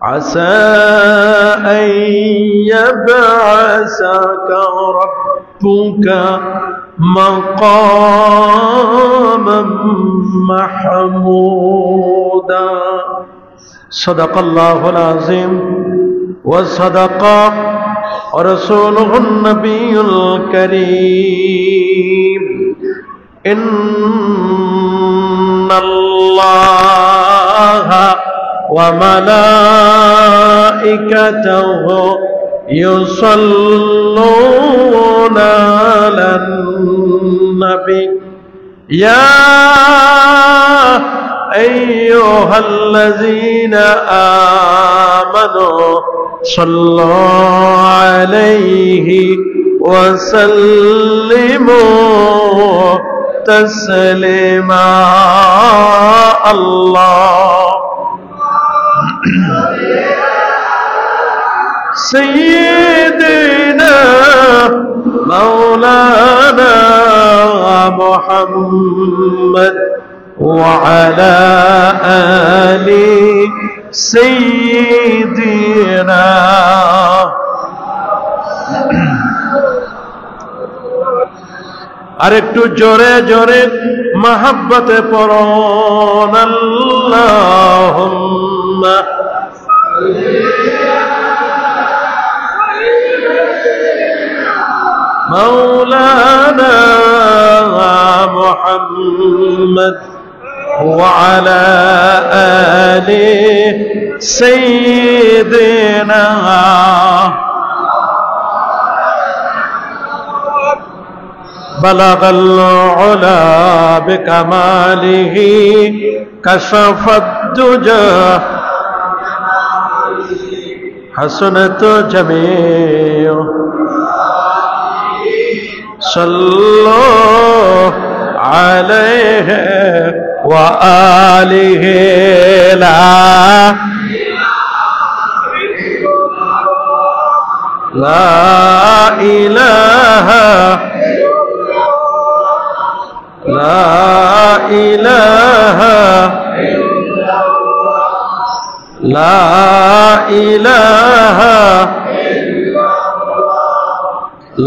عسى أن يبعثك ربك مقاما محمودا صدق الله العظيم وصدق رسوله النبي الكريم إن الله وملائكته يصلون على النبي يا أيها الذين آمنوا صلوا عليه وسلموا تسليما الله سيدنا مولانا محمد وعلى آل سيدنا আরেকটু জোরে জোরে মহব্বতে পড়ুন আল্লাহুম্মা مولانا محمد وعلى آل سيدنا بلغ العلا بكماله كشف الدجى حسنت جميع صلوا عليه وآله لا إله لا إله لا إله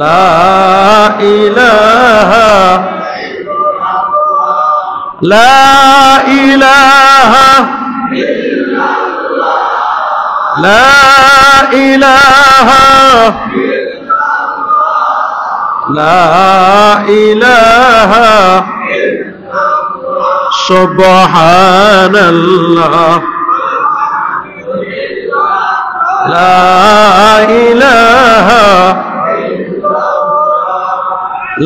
لا إله لا إله لا إله لا إله سبحان الله لا إله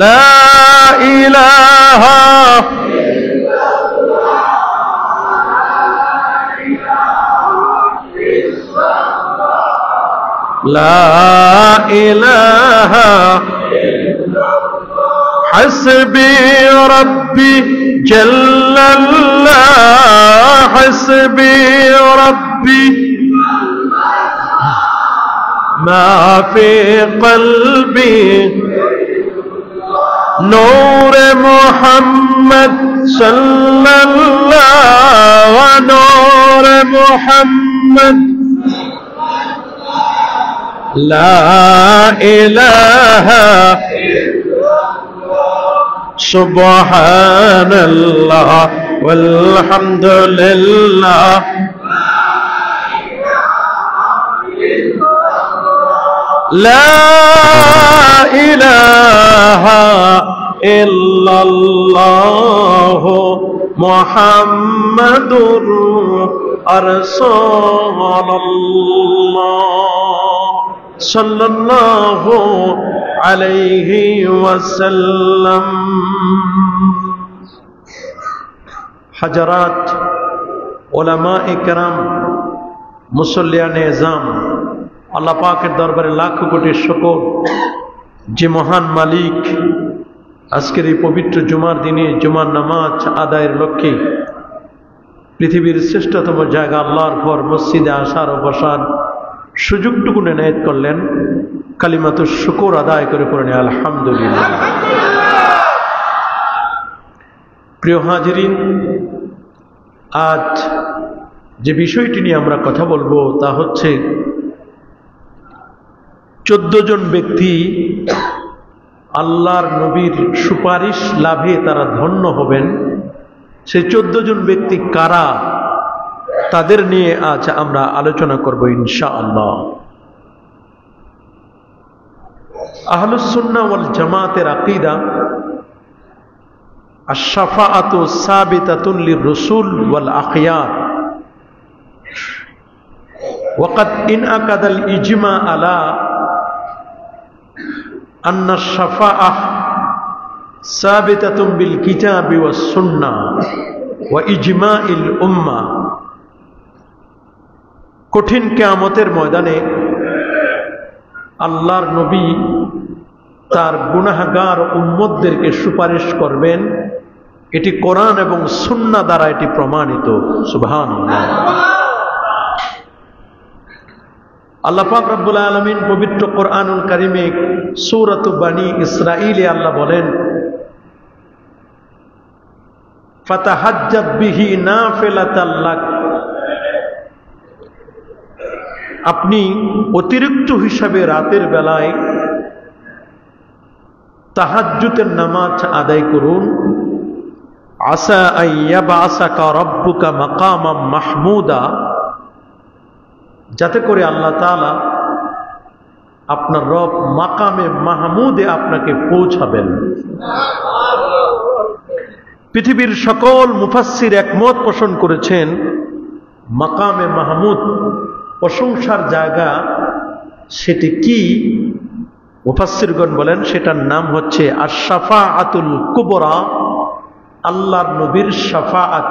لا إله لا إله حسبي ربي جل الله حسبي ربي ما في قلبي نور محمد صلى الله ونور محمد لا إله سبحان الله والحمد لله لا إله إلا الله محمد رسول الله صلى الله عليه وسلم حضرات علماء کرام মুসল্লিয়ান এজাম আল্লাহ পাকের দরবারে লাখ কোটি শুকর যে মহান মালিক আজকের এই পবিত্র জুমার দিনে জুমার নামাজ আদায়ের লক্ষ্যে পৃথিবীর শ্রেষ্ঠতম জায়গা আল্লাহর পর মসজিদে আসার ও বসার সুযোগটুকু এনায়েত করলেন। কালিমাতুশ শুকর আদায় করে পড়েন আলহামদুলিল্লাহ। প্রিয় হাজিরিন, আজ যে বিষয়টি নিয়ে আমরা কথা বলবো তা হচ্ছে 14 জন ব্যক্তি আল্লাহর নবীর সুপারিশ লাভে তারা ধন্য হবেন। সেই 14 জন ব্যক্তি কারা, তাদের নিয়ে আজ আমরা আলোচনা করব ইনশাআল্লাহ। আহলুস সুন্নাহ ওয়াল জামাতের আকীদা আশ-শাফাআতু সাবিতাতুন লির-রাসূল ওয়াল আখিয়ার ওয়াকাদ ইনআকাদাল ইজমা আলা আন্না আশ-শাফাআহ সাবিতাতুন বিল কিতাবি ওয়াস সুন্নাহ ওয়া ইজমাইল উম্মাহ। কঠিন কিয়ামতের ময়দানে আল্লাহর নবী তার গুনাহগার উম্মতদেরকে সুপারিশ করবেন, এটি কোরআন এবং সুন্নাহ দ্বারা এটি প্রমাণিত। সুবহানাল্লাহ। আল্লাহ পাক রব্বুল আলামিন পবিত্র কোরআনুল কারীমে সূরাতু বনী ইসরাঈলে আল্লাহ বলেন, ফাতাহাজ্জাত বিহি নাফিলাতাল লাক, আপনি অতিরিক্ত হিসাবে রাতের বেলায় তাহাজ্জুদের নামাজ আদায় করুন। আসা আইয়াবাসাকা রাব্বুকা মাকামাম মাহমুদা, যাতে করে আল্লাহ তাআলা আপনার রব মাকামে মাহমুদে আপনাকে পৌঁছাবেন। পৃথিবীর সকল মুফাসসির একমত পোষণ করেছেন মাকামে মাহমুদ প্রশংসার জায়গা সেটি কি? মুফাসসিরগণ বলেন সেটার নাম হচ্ছে আশ-শাফাআতুল কুবরা, আল্লাহর নবীর শাফাআত।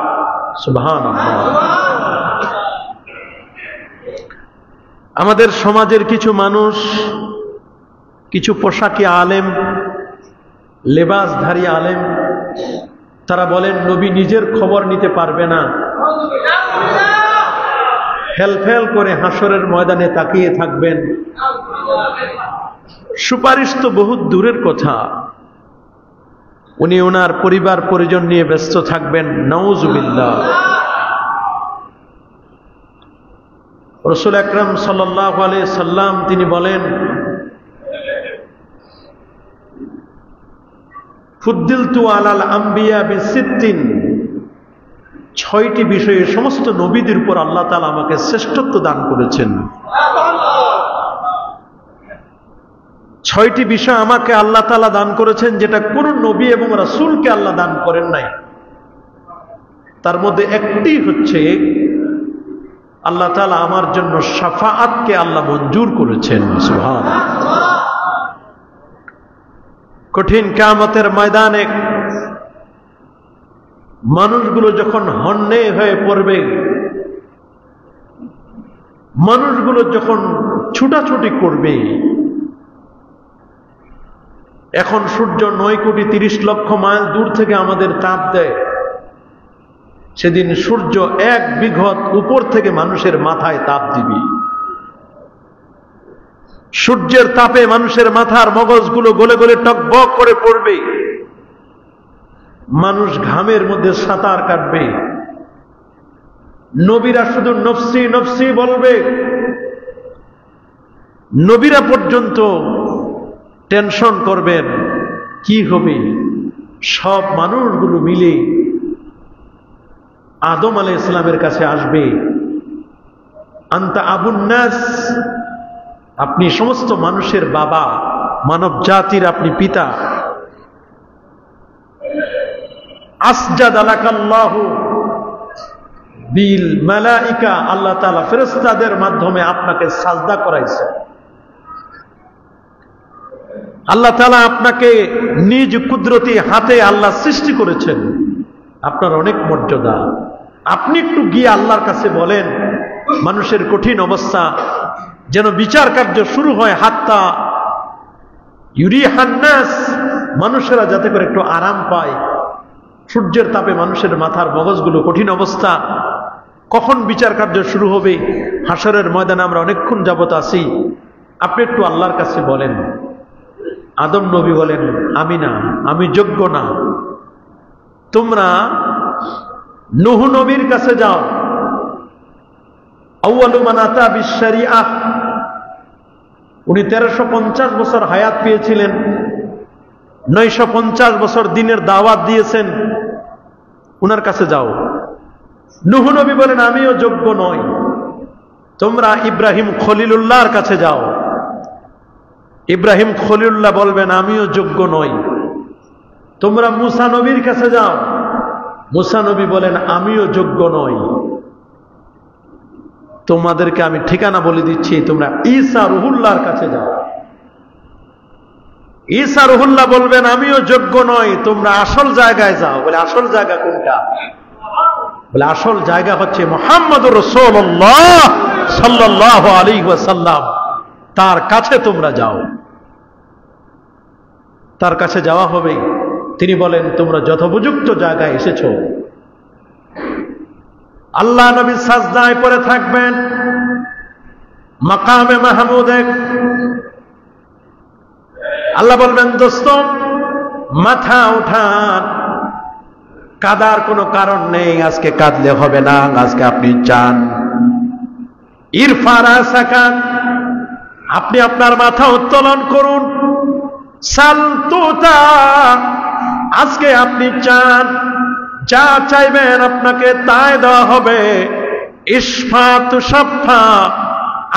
সুবহানাল্লাহ। আমাদের সমাজের কিছু মানুষ, কিছু পোশাকি আলেম, লেবাসধারী আলেম, তারা বলেন নবী নিজের খবর নিতে পারবে না, ফেল করে হাসরের ময়দানে তাকিয়ে থাকবেন। সুপারিশ তো বহুত দূরের কথা, উনি ওনার পরিবার পরিজন নিয়ে ব্যস্ত থাকবেন। নাউজুবিল্লাহ। রাসূল আকরাম সাল্লাল্লাহু আলাইহি সাল্লাম তিনি বলেন, ফুদ্দিলতু আলাল আম্বিয়া বিসিত্তিন, 6টি বিষয়ে সমস্ত নবীদের উপর আল্লাহ তাআলা আমাকে শ্রেষ্ঠত্ব দান করেছেন। 6টি বিষয় আমাকে আল্লাহ তাআলা দান করেছেন যেটা কোন নবী এবং রাসূলকে আল্লাহ দান করেন নাই। তার মধ্যে একটি হচ্ছে আল্লাহ তাআলা আমার জন্য শাফাআতকে আল্লাহ মঞ্জুর করেছেন। সুবহানাল্লাহ। কঠিন কিয়ামতের ময়দানে মানুষগুলো যখন হন্যে হয়ে পড়বে, মানুষগুলো যখন ছুটাছুটি করবে, এখন সূর্য 9,30,00,000 মাইল দূর থেকে আমাদের তাপ দেয়, সেদিন সূর্য 1 বিঘত উপর থেকে মানুষের মাথায় তাপ দিবে। সূর্যের তাপে মানুষের মাথার মগজগুলো গলে গলে টকবক করে পড়বে, মানুষ ঘামের মধ্যে সাঁতার কাটবে। নবীরা শুধু নফসি নফসি বলবে, নবীরা পর্যন্ত টেনশন করবেন কি হবে। সব মানুষগুলো মিলে আদম আলাইহিস সালামের কাছে আসবে, আনতা আবুন নাস, আপনি সমস্ত মানুষের বাবা, মানব জাতির আপনি পিতা। আসজাদ আলাকাল্লাহু বিল মালাইকা, আল্লাহ তাআলা ফেরেশতাদের মাধ্যমে আপনাকে সাজদা করাইছে। আল্লাহ তাআলা আপনাকে নিজ কুদরতি হাতে আল্লাহ সৃষ্টি করেছেন, আপনার অনেক মর্যাদা। আপনি একটু গিয়ে আল্লাহর কাছে বলেন মানুষের কঠিন অবস্থা যেন বিচার কার্য শুরু হয়, হাত্তা ইউরিহান নাস, মানুষেরা যাতে করে একটু আরাম পায়। সূর্যের তাপে মানুষের মাথার মগজগুলো কঠিন অবস্থা, কখন বিচার কার্য শুরু হবে? হাসরের ময়দানে আমরা অনেকক্ষণ যাবত আছি, আপনি একটু আল্লাহর কাছে বলেন। আদম নবী বলেন, আমি না, আমি যোগ্য না, তোমরা নূহ নবীর কাছে যাও, আউয়ালু মান আতা বিশ-শরিআহ, উনি 1350 বছর হায়াত পেয়েছিলেন, 950 বছর দিনের দাওয়াত দিয়েছেন। উনার কাছে যাও। নূহ নবী বলেন আমিও যোগ্য নই, তোমরা ইব্রাহিম খলিলুল্লাহর কাছে যাও। ইব্রাহিম খলিলুল্লাহ বলবেন আমিও যোগ্য নই, তোমরা মুসা নবীর কাছে যাও। মুসা নবী বলেন আমিও যোগ্য নই। তোমাদেরকে আমি ঠিকানা বলে দিচ্ছি, তোমরা ঈসা রুহুল্লাহর কাছে যাও। ঈসা রুহুল্লাহ বলবেন আমিও যোগ্য নই, তোমরা আসল জায়গায় যাও। বলে আসল জায়গা কোনটা? বলে আসল জায়গা হচ্ছে মুহাম্মদুর রাসূলুল্লাহ সাল্লাল্লাহু আলাইহি ওয়াসাল্লাম, তার কাছে তোমরা যাও। তার কাছে যাওয়া হবে। তিনি বলেন তোমরা যথোপযুক্ত জায়গায় এসেছো। আল্লাহ নবী সাজদায় পড়ে থাকবেন মাকামে মাহমুদে। আল্লাহ বলবেন দোস্ত মাথা উঠান, কাদার কোনো কারণ নেই, আজকে কাঁদলে হবে না, আজকে আপনি চান। ইরফা রাসাকা, আপনি আপনার মাথা উত্তোলন করুন। সালতুতা, আজকে আপনি চান, যা চাইবেন আপনাকে তাই দেওয়া হবে। ইশফাতু শাফা,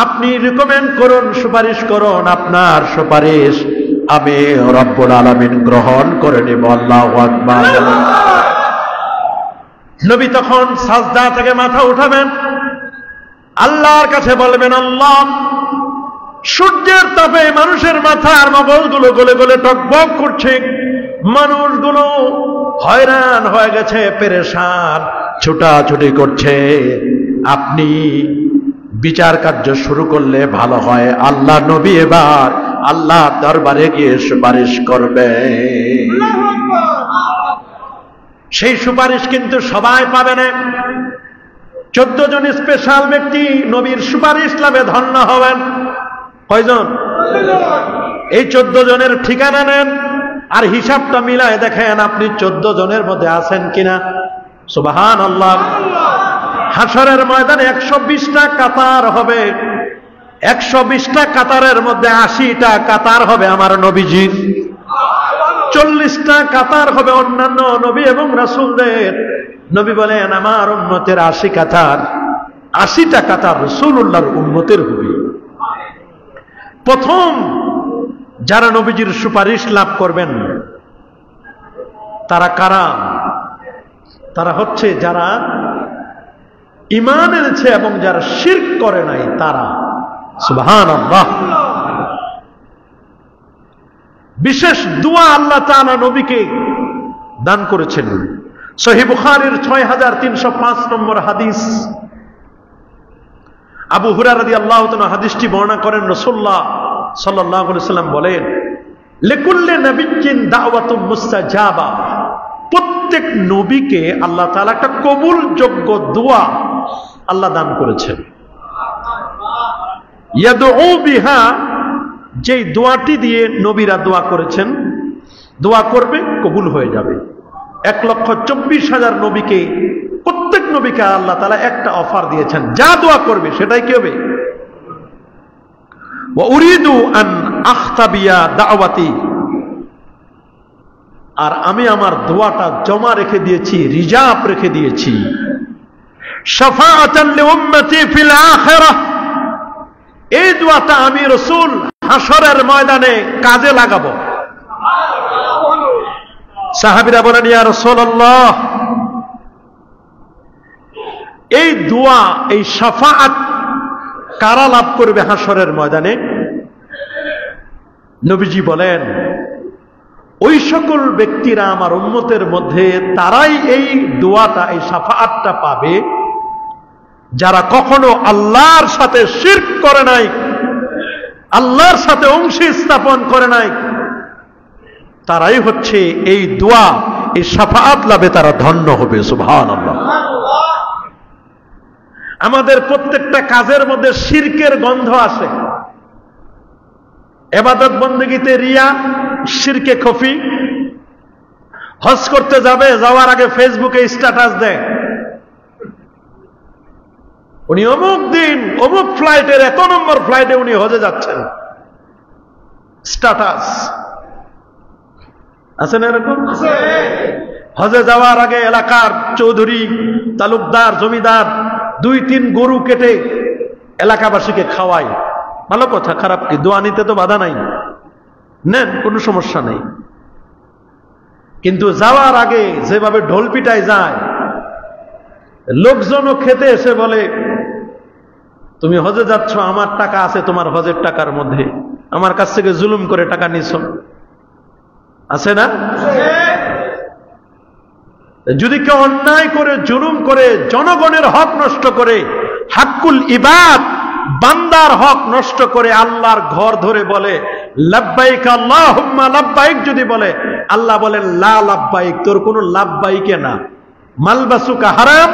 আপনি রিকমেন্ড করুন, সুপারিশ করুন, আপনার সুপারিশ আমি রব্বুল আলামিন গ্রহণ করে নেব। আল্লাহু আকবার। নবী তখন সাজদা থেকে মাথা উঠাবেন, আল্লাহর কাছে বলবেন আল্লাহ, সূর্যের তাপে মানুষের মাথার মগজগুলো গলে গলে টকবক করছে, মানুষগুলো হয়রান হয়ে গেছে, পেরেশান, ছুটাছুটি করছে। আপনি বিচার কার্য শুরু করলে ভালো হয়। আল্লাহ নবী এবার আল্লাহ দরবারে গিয়ে সুপারিশ করবে। সেই সুপারিশ কিন্তু সবাই পাবে না। 14 জন স্পেশাল ব্যক্তি নবীর সুপারিশ লাভে ধন্য হবেন। কয়জন? এই 14 জনের ঠিকানা নেন আর হিসাবটা মিলায় দেখেন আপনি 14 জনের মধ্যে আছেন কিনা। সুবহানাল্লাহ। হাশরের ময়দানে 120টা কাতার হবে। 120টা কাতারের মধ্যে 80টা কাতার হবে আমার নবীজির, 40টা কাতার হবে অন্যান্য নবী এবং রাসূলদের। নবী বলেন আমার উম্মতের 80 কাতার, 80টা কাতার রাসূলুল্লাহর উম্মতের হবে। প্রথম যারা নবীজির সুপারিশ লাভ করবেন তারা কারা? তারা হচ্ছে যারা ঈমান এনেছে এবং যারা শিরক করে নাই তারা। সুবহানাল্লাহ। বিশেষ দোয়া আল্লাহ তাআলা নবীকে দান করেছেন। সহিহ বুখারীর 6305 নম্বর হাদিস, আবু হুরায়রা রাদিয়াল্লাহু তাআলা হাদিসটি বর্ণনা করেন। রাসূলুল্লাহ সাল্লাল্লাহু আলাইহি ওয়াসাল্লাম বলেন, লিকুল্লি নাবিয়্যিন দাওয়াতুম মুস্তাজাবা, প্রত্যেক নবীকে আল্লাহ তাআলা একটা কবুলযোগ্য দোয়া আল্লাহ দান করেছেন। ইয়াদউ বিহা, যেই দোয়াটি দিয়ে নবীরা দোয়া করেছেন, দোয়া করবে কবুল হয়ে যাবে। 1,24,000 নবীকে, প্রত্যেক নবীকে আল্লাহ তাআলা একটা অফার দিয়েছেন, যা দোয়া করবে সেটাই কি হবে। ওয়া উরিদু আন আখতাবিয়া দাওয়াতি, আর আমি আমার দোয়াটা জমা রেখে দিয়েছি, রিজার্ভ রেখে দিয়েছি। শাফাআতান লিউম্মতি ফিল আখিরাহ, এই দোয়াটা আমি রাসূল হাশরের ময়দানে কাজে লাগাবো। সাহাবীরা বলেন ইয়া রাসূলুল্লাহ, এই দোয়া, এই শাফাআত কারা লাভ করবে হাশরের ময়দানে? নবীজি বলেন ওই সকল ব্যক্তিরা আমার উম্মতের মধ্যে তারাই এই দোয়াটা, এই শাফাআতটা পাবে যারা কখনো আল্লাহর সাথে শিরক করে নাই, আল্লাহর সাথে অংশী স্থাপন করে নাই। তারাই হচ্ছে এই দোয়া, এই শাফাআত লাভে তারা ধন্য হবে। সুবহানাল্লাহ। আমাদের প্রত্যেকটা কাজের মধ্যে শিরকের গন্ধ আসে। ইবাদত বন্দেগীতে রিয়া, শিরকে খফি। হজ করতে যাবে, যাওয়ার আগে ফেসবুকে স্ট্যাটাস দেয়, উনি অমুক দিন অমুক ফ্লাইটের এত নম্বর ফ্লাইটে উনি হজে যাচ্ছেন, স্ট্যাটাস আছে না এরকম? হজে যাওয়ার আগে এলাকার চৌধুরী, তালুকদার, জমিদার 2-3 গরু কেটে এলাকাবাসীকে খাওয়ায়। ভালো কথা, খারাপ কি? দোয়া নিতে তো বাধা নাই, নেন, কোনো সমস্যা নেই। কিন্তু যাওয়ার আগে যেভাবে ঢোল পিটায় যায়, লোকজনও খেতে এসে বলে তুমি হজে যাচ্ছ, আমার টাকা আছে তোমার হজের টাকার মধ্যে, আমার কাছ থেকে জুলুম করে টাকা নিছ, আছে না? যদি কেউ অন্যায় করে, জুলুম করে, জনগণের হক নষ্ট করে, হাক্কুল ইবাদ, বান্দার হক নষ্ট করে, আল্লাহর ঘর ধরে বলে লাব্বাইক আল্লাহুম্মা লাব্বাইক, যদি বলে, আল্লাহ বলেন লা লাব্বাইক, তোর কোনো লাব্বাইকে না। মালবাসুকা হারাম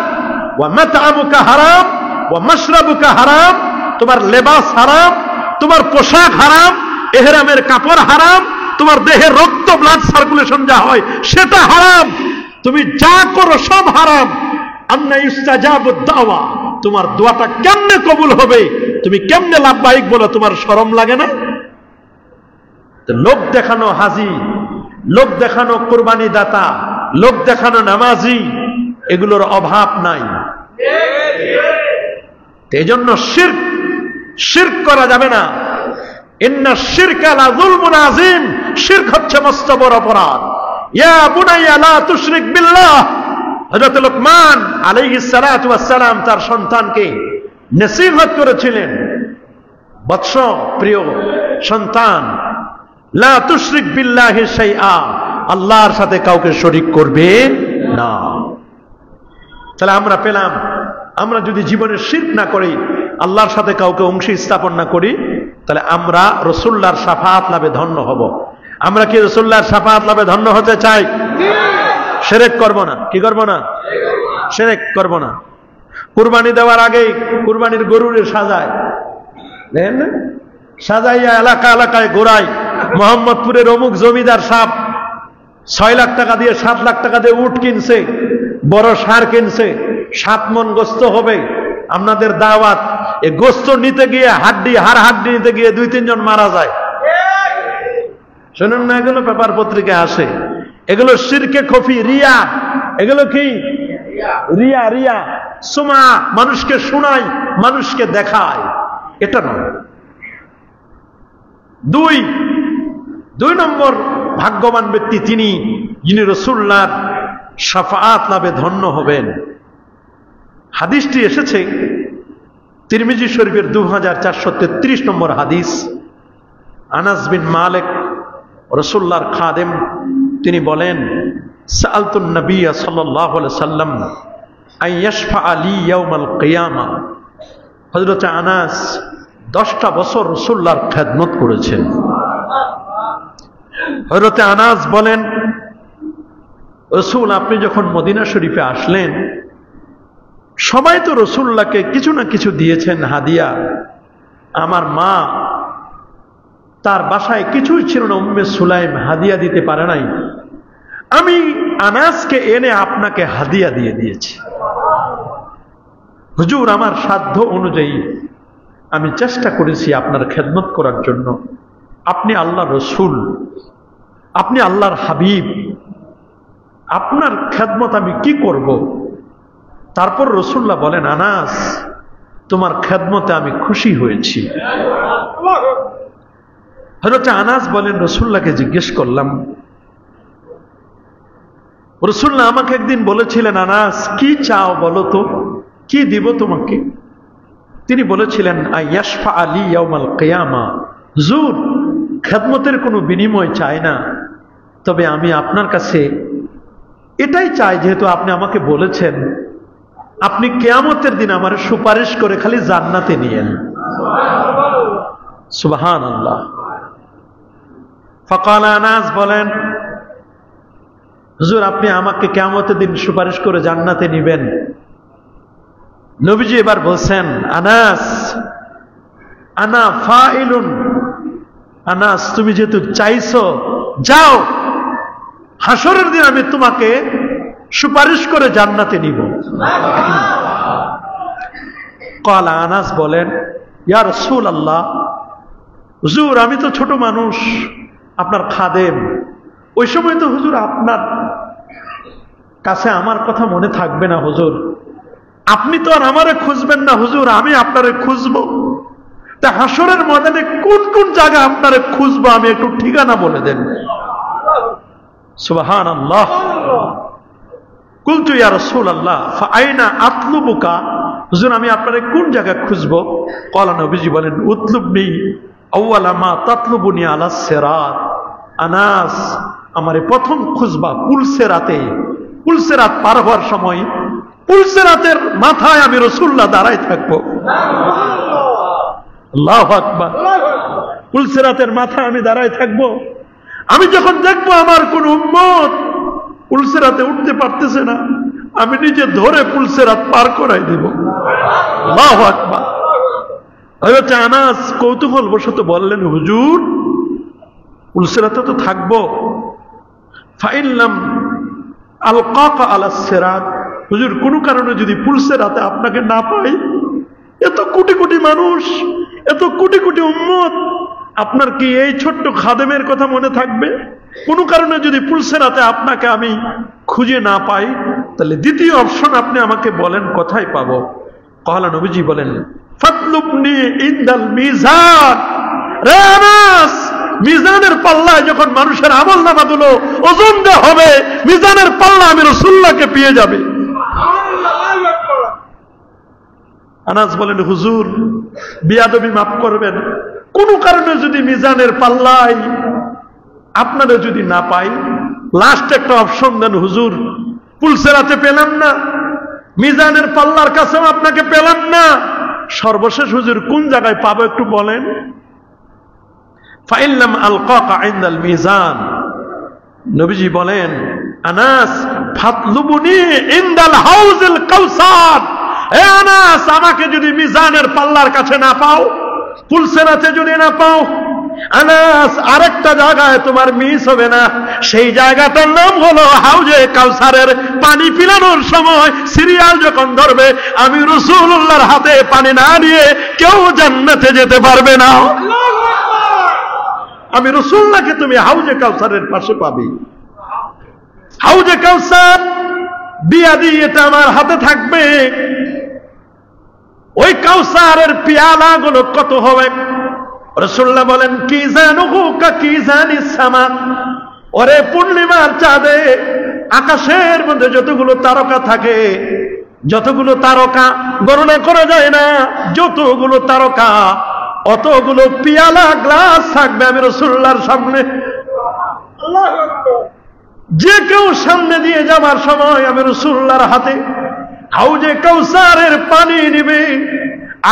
ওয়া মাতআমুকা হারাম ওয়া মাশরাবুকা হারাম, তোমার লেবাস হারাম, তোমার পোশাক হারাম, ইহরামের কাপড় হারাম, তোমার দেহে রক্ত, ব্লাড সার্কুলেশন যা হয় সেটা হারাম, তুমি যা করো সব হারাম। আন্না ইস্তাজাবুদ দাওয়া, তোমার দোয়াটা কেমনে কবুল হবে, তুমি কেমনে লাব্বাইক বলো, তোমার শরম লাগে না? লোক দেখানো হাজি, লোক দেখানো কুরবানি দাতা, লোক দেখানো নামাজি, এগুলোর অভাব নাই। এই জন্য শিরক করা যাবে না। ইন্না শিরকা লা যুলমুন আযীম, শিরক হচ্ছে মস্ত বড় অপরাধ। ইয়া বুনাইয়া লা তুশরিক বিল্লাহ, হযরত লুকমান আলাইহিস সালাতু ওয়াস সালাম তার সন্তানকে নসিহত করেছিলেন, বৎস প্রিয় সন্তান, লা তুশরিক বিল্লাহি শাইআ, আল্লাহর সাথে কাউকে শরীক করবে না। তাহলে আমরা পেলাম, আমরা যদি জীবনে শিরক না করি, আল্লাহর সাথে কাউকে অংশী স্থাপন না করি, তাহলে আমরা রাসূলুল্লাহর শাফাআত লাভে ধন্য হব। আমরা কি রাসূলুল্লাহর শাফাআত লাভে ধন্য হতে চাই? শিরক করব না। কি করব না? শিরক করব না। কুরবানি দেওয়ার আগে কুরবানির গরুরে সাজায়, দেখেন না, সাজাইয়া এলাকা এলাকায় ঘোরায়। মোহাম্মদপুরের অমুক জমিদার সাহেব 6 লাখ টাকা দিয়ে 7 লাখ টাকা দিয়ে উট কিনছে, বড় সার কিনছে, 7 মণ গোস্ত হবে, আপনাদের দাওয়াত। এই গোস্ত নিতে গিয়ে হাড্ডি নিতে গিয়ে 2-3 জন মারা যায়। শুনুন না, এগুলো পেপার পত্রিকায় আসে। এগুলো শিরকে খফি, রিয়া। এগুলো কি? রিয়া সুমা, মানুষকে শোনায়, মানুষকে দেখায়, এটা নয়। 2 নম্বর ভাগ্যবান ব্যক্তি তিনি, যিনি রাসূলুল্লাহর শাফাআত লাভে ধন্য হবেন। হাদিসটি এসেছে তিরমিজি শরীফের 2433 নম্বর হাদিস। আনাস বিন মালিক, রাসূলুল্লাহর খাদেম, তিনি বলেন, সাআলতুন নবিয়্য সাল্লাল্লাহু আলাইহি সাল্লাম আন ইয়াশফা লি ইয়াউমাল কিয়ামা। হযরত আনাস 10টা বছর রাসূলুল্লাহর খেদমত করেছেন। হযরত আনাস বলেন, রাসূল আপনি যখন মদিনা শরীফে আসলেন, সবাই তো রাসূলুল্লাহকে কিছু না কিছু দিয়েছেন হাদিয়া। আমার মা, তার বাসায় কিছুই ছিল না, উম্মে সুলাইম হাদিয়া দিতে পারে নাই। আমি আনাসকে এনে আপনাকে হাদিয়া দিয়ে দিয়েছি। হুজুর, আমার সাধ্য অনুযায়ী আমি চেষ্টা করেছি আপনার খেদমত করার জন্য। আপনি আল্লাহর রাসূল, আপনি আল্লাহর হাবিব, আপনার খেদমত আমি কি করব? তারপর রাসূলুল্লাহ বলেন, আনাস, তোমার খেদমতে আমি খুশি হয়েছি। হযরত আনাস বলেন, রাসূলুল্লাহকে জিজ্ঞেস করলাম, রাসূলুল্লাহ আমাকে একদিন বলেছিলেন, আনাস কি চাও বলো তো, কি দিব তোমাকে? তিনি বলেছিলেন, আইয়াশফা লি ইয়াউমাল কিয়ামা। হুজুর, খেদমতের কোনো বিনিময় চাই না, তবে আমি আপনার কাছে এটাই চাই, যেহেতু আপনি আমাকে বলেছেন, আপনি কিয়ামতের দিন আমার সুপারিশ করে খালি জান্নাতে নিয়েন। সুবহানাল্লাহ। ফাকাল, আনাস বলেন, হুজুর আপনি আমাকে কিয়ামতের দিন সুপারিশ করে জান্নাতে নিবেন। নবীজি এবার বলছেন, আনাস আনা ফাইলুন, আনাস তুমি যেহেতু চাইছো, যাও, হাসরের দিন আমি তোমাকে সুপারিশ করে জান্নাতে নিব। ক্বালা আনাস বলেন, ইয়া রাসূলুল্লাহ, হুজুর আমি তো ছোট মানুষ, আপনার খাদেম। ওই সময় তো হুজুর আপনার কাছে আমার কথা মনে থাকবে না হুজুর, আপনি তো আর আমারে খুঁজবেন না হুজুর, আমি আপনারে খুঁজবো। তা হাসরের ময়দানে কোন কোন জায়গা আপনারে খুঁজবো আমি একটু ঠিকানা বলে দেন। সুবহানাল্লাহ। কুলতু ইয়া রাসূলুল্লাহ ফাআইনা আতলুবুকা, হুজুর আমি আপনারে কোন জায়গায় খুঁজবো? ক্বালা, নবীজি বলেন, উতলুবনি আউয়ালা মা তাতলুবুনি আলাস সিরাত। আনাস, আমারে প্রথম খুঁজবা পুলসেরাতে। পুলসেরাত পার হওয়ার সময় পুলসেরাতের মাথায় আমি রাসূলুল্লাহ দাঁড়ায় থাকবো। আল্লাহু আকবার। পুলসেরাতের মাথায় আমি দাঁড়ায় থাকবো। আমি যখন দেখবো আমার কোন উম্মত পুলসেরাতে উঠতে পারতেছে না, আমি নিজে ধরে পুলসেরাত পার করাই দেব। আল্লাহু আকবার। হযরত আনাস কৌতূহল বশত বললেন, হুজুর পুলসেরাতে তো থাকবো, ফাইল্লাম আলকাকা আলাস সিরাত, হুজুর কোন কারণে যদি পুলসেরাতে আপনাকে না পাই, এত কোটি কোটি মানুষ, এত কোটি কোটি উম্মত, আপনার কি এই ছোট্ট খাদেমের কথা মনে থাকবে? কোন কারণে যদি পুলসেরাতে আপনাকে আমি খুঁজে না পাই, তাহলে দ্বিতীয় অপশন আপনি আমাকে বলেন কোথায় পাবো? ক্বালা, নবীজি বলেন, ফাতলুবনি ইনদাল মিজান। রে আনাস, মিজানের পাল্লায় যখন মানুষের আমলনামাগুলো ওজন দেওয়া হবে, মিজানের পাল্লা আমি রাসূলুল্লাহকে পেয়ে যাবে। আনাস বলেন, হুজুর বিয়াদবি মাফ করবেন, কোন কারণে যদি মিজানের পাল্লায় আপনারা যদি না পাই, লাস্ট একটা অপশন দেন হুজুর। পুলসেরাতে পেলাম না, মিজানের পাল্লার কাছেও আপনাকে পেলাম না, সর্বশেষ হুজুর কোন জায়গায় পাবো একটু বলেন। ফাইল্লাম আলকাকা ইনদাল মিজান, নবীজি বলেন, আনাস ফাতলুবুনি ইনদাল হাউজিল কাউসার। এ আনাস, আমাকে যদি মিজানের পাল্লার কাছে না পাও, পুলসেরাতে যদি না পাও, আনাস আরেকটা জায়গায় তোমার মিস হবে না, সেই জায়গাটার নাম হলো হাউজে কাউসারের। পানি পিলানোর সময় সিরিয়াল যখন ধরবে, আমি রাসূলুল্লাহর হাতে পানি না নিয়ে কেউ জান্নাতে যেতে পারবে না। আমি রাসূলুল্লাহকে তুমি হাউজে কাউসারের পাশে পাবে। হাউজে কাউসার বিয়াদি, এটা আমার হাতে থাকবে। ওই কাউসারের পেয়ালা গুলো কত হবে? রাসূলুল্লাহ বলেন, কি জানুহু কা কি জানিস সামা। ওরে পূর্ণিমার চাঁদে আকাশের মধ্যে যতগুলো তারকা থাকে, যতগুলো তারকা গণনা করা যায় না, যতগুলো তারকা অতগুলো পিয়ালা গ্লাস থাকবে আমি রাসূলুল্লাহর সামনে। যে কেউ সামনে দিয়ে যাবার সময় আমি রাসূলুল্লাহর হাতে হাউজে কাউসারের পানি নিবে।